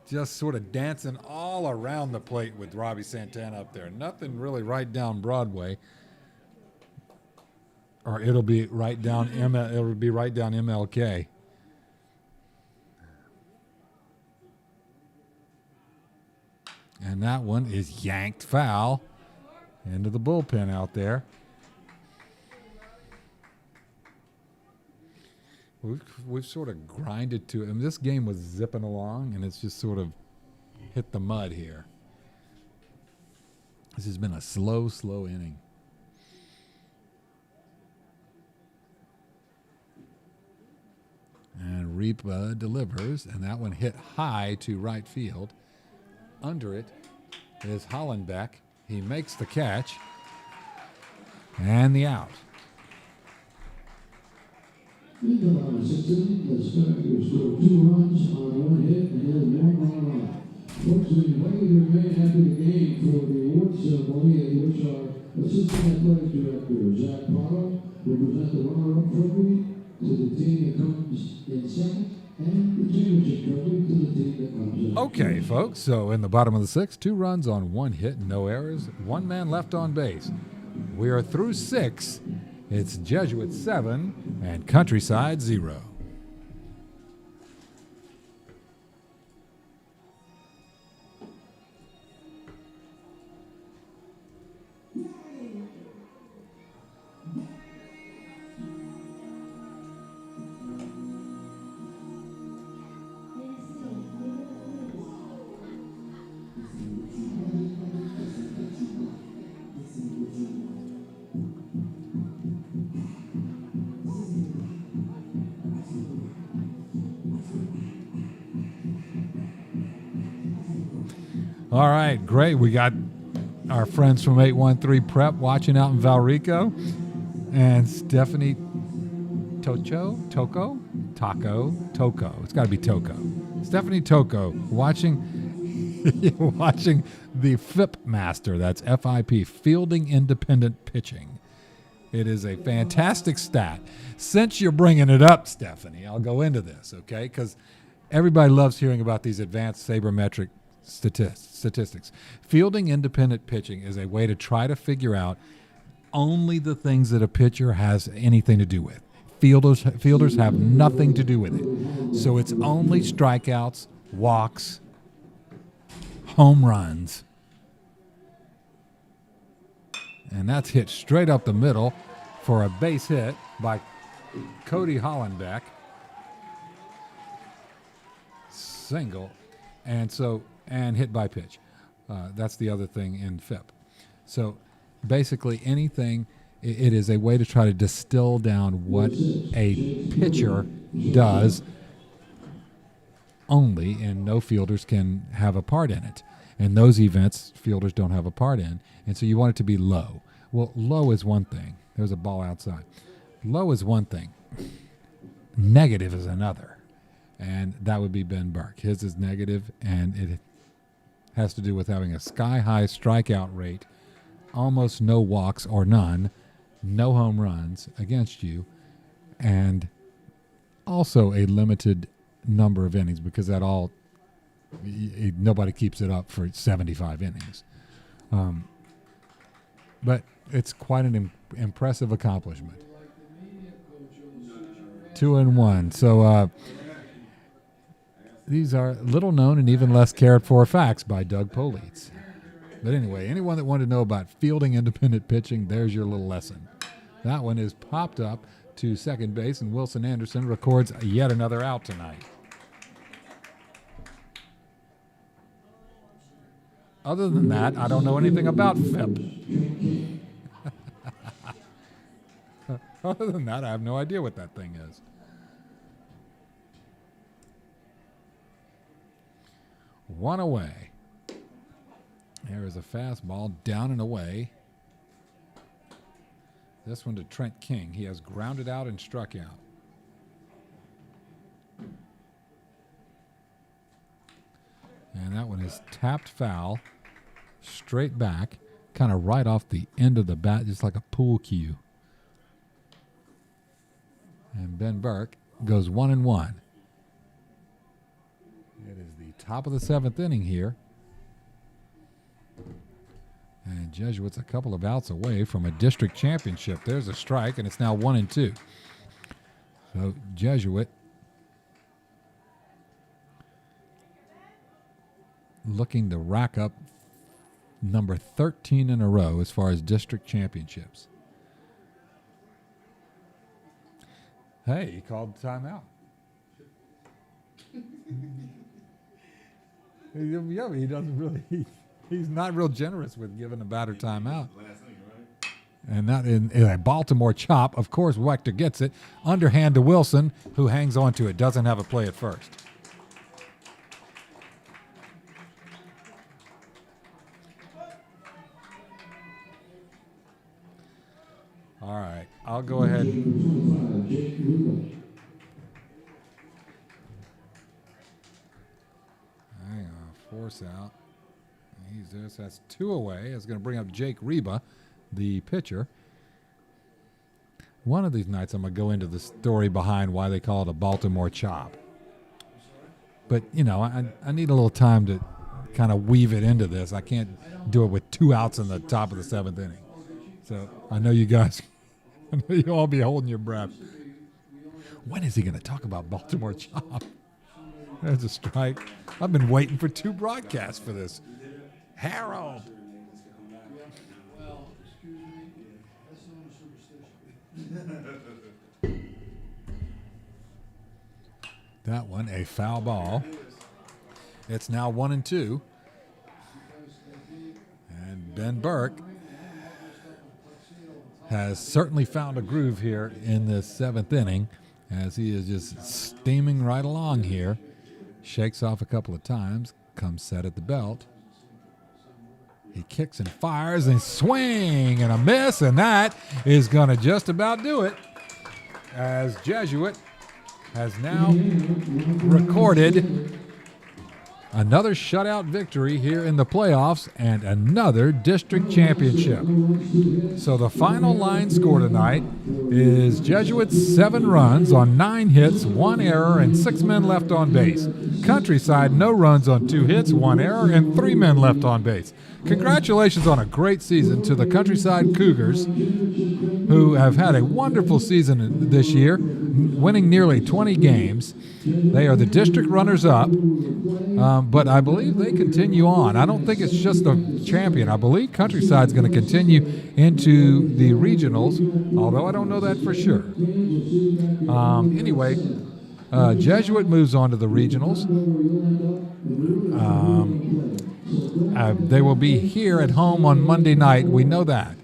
Just sort of dancing all around the plate with Robbie Santana up there. Nothing really right down Broadway. Or it'll be right down MLK. And that one is yanked foul into the bullpen out there. We've sort of grinded to it. I mean, this game was zipping along, and it's just sort of hit the mud here. This has been a slow inning. And Repa delivers, and that one hit high to right field. Under it is Hollenbeck. He makes the catch, and the out. In the bottom of the 6th inning, the Spectacles scored 2 runs on 1 hit and had 1 run off. Folks, we invite you to remain after the game for the award ceremony at which our Assistant Athletic Director, Zach Prado, will present the runner-up trophy to the team that comes in second and the championship trophy to the team that comes in. Okay, folks, so in the bottom of the 6th, 2 runs on 1 hit, no errors, 1 man left on base. We are through 6. It's Jesuit 7 and Countryside 0. All right, great. We got our friends from 813 Prep watching out in Valrico. And Stephanie Toko. It's got to be Toko. Stephanie Toko watching watching the FIP Master. That's FIP, Fielding Independent Pitching. It is a fantastic stat. Since you're bringing it up, Stephanie, I'll go into this, okay? Because everybody loves hearing about these advanced sabermetric statistics. Fielding independent pitching is a way to try to figure out only the things that a pitcher has anything to do with. Fielders have nothing to do with it. So it's only strikeouts, walks, home runs. And that's hit straight up the middle for a base hit by Cody Hollenbeck. Single. And hit by pitch. That's the other thing in FIP. So basically anything, it is a way to try to distill down what a pitcher does only, and no fielders can have a part in it. And those events, fielders don't have a part in. And so you want it to be low. Well, low is one thing. There's a ball outside. Low is one thing. Negative is another. And that would be Ben Burke. His is negative, and it has to do with having a sky-high strikeout rate, almost no walks or none, no home runs against you, and also a limited number of innings, because nobody keeps it up for 75 innings. But it's quite an impressive accomplishment. 2-1. So these are little known and even less cared for facts by Doug Polites. But anyway, anyone that wanted to know about fielding independent pitching, there's your little lesson. That one is popped up to second base, and Wilson Anderson records yet another out tonight. Other than that, I don't know anything about FIP. Other than that, I have no idea what that thing is. One away. There is a fastball down and away. This one to Trent King. He has grounded out and struck out. And that one is tapped foul, straight back, kind of right off the end of the bat, just like a pool cue. And Ben Burke goes 1-1. It is the top of the seventh inning here. And Jesuits a couple of outs away from a district championship. There's a strike, and it's now 1-2. So Jesuit looking to rack up number 13 in a row as far as district championships. Hey, he called timeout. Yeah, he doesn't really. He's not real generous with giving a batter timeout. Last inning, right? And that in a Baltimore chop, of course, Wechter gets it. Underhand to Wilson, who hangs on to it, doesn't have a play at first. All right, I'll go ahead. Hang on, force out. That's 2 away. It's going to bring up Jake Reba, the pitcher. One of these nights I'm going to go into the story behind why they call it a Baltimore chop. But, you know, I need a little time to kind of weave it into this. I can't do it with 2 outs in the top of the 7th inning. So I know you guys, I know you'll all be holding your breath. When is he going to talk about Baltimore chop? There's a strike. I've been waiting for 2 broadcasts for this. Harold. Well, excuse me, that's not a superstition. That one, a foul ball. It's now 1-2. And Ben Burke has certainly found a groove here in this 7th inning, as he is just steaming right along here. Shakes off a couple of times, comes set at the belt. He kicks and fires and swing and a miss, and that is going to just about do it, as Jesuit has now recorded another shutout victory here in the playoffs and another district championship. So the final line score tonight is Jesuit's 7 runs on 9 hits, 1 error, and 6 men left on base. Countryside, no runs on 2 hits, 1 error, and 3 men left on base. Congratulations on a great season to the Countryside Cougars, who have had a wonderful season this year, winning nearly 20 games. They are the district runners-up, but I believe they continue on. I don't think it's just a champion. I believe Countryside's going to continue into the regionals, although I don't know that for sure. Anyway, Jesuit moves on to the regionals. They will be here at home on Monday night. We know that.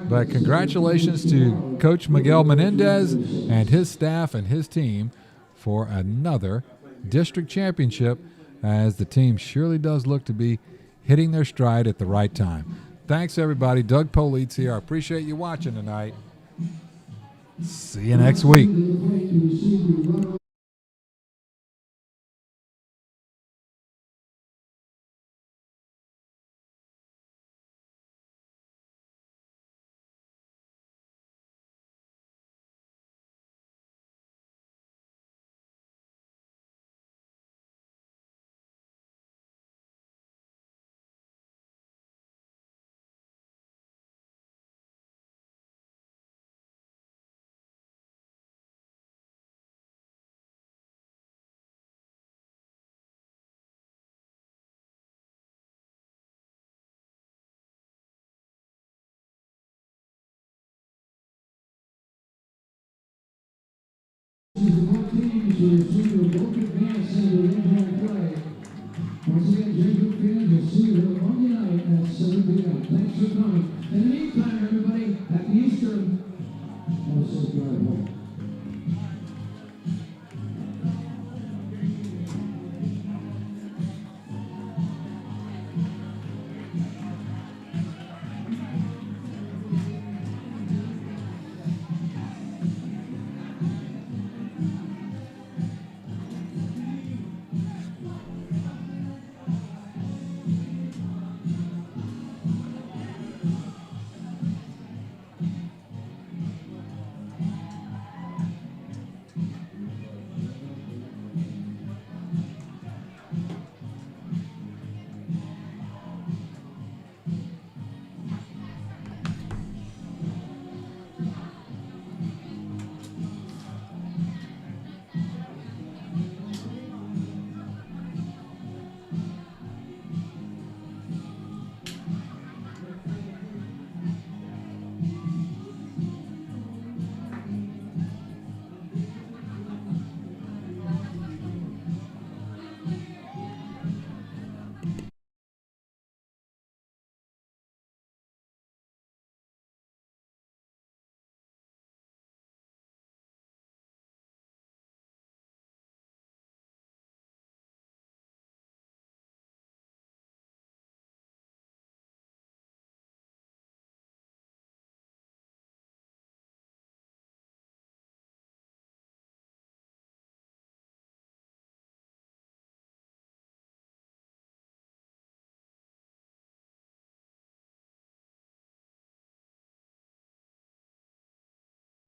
But congratulations to Coach Miguel Menendez and his staff and his team for another district championship, as the team surely does look to be hitting their stride at the right time. Thanks, everybody. Doug Polites here. I appreciate you watching tonight. See you next week. Once again, Jesuit fans, we'll see you Monday night at 7 p.m. Thanks for coming. In the meantime, everybody, happy Easter. Have a safe drive home.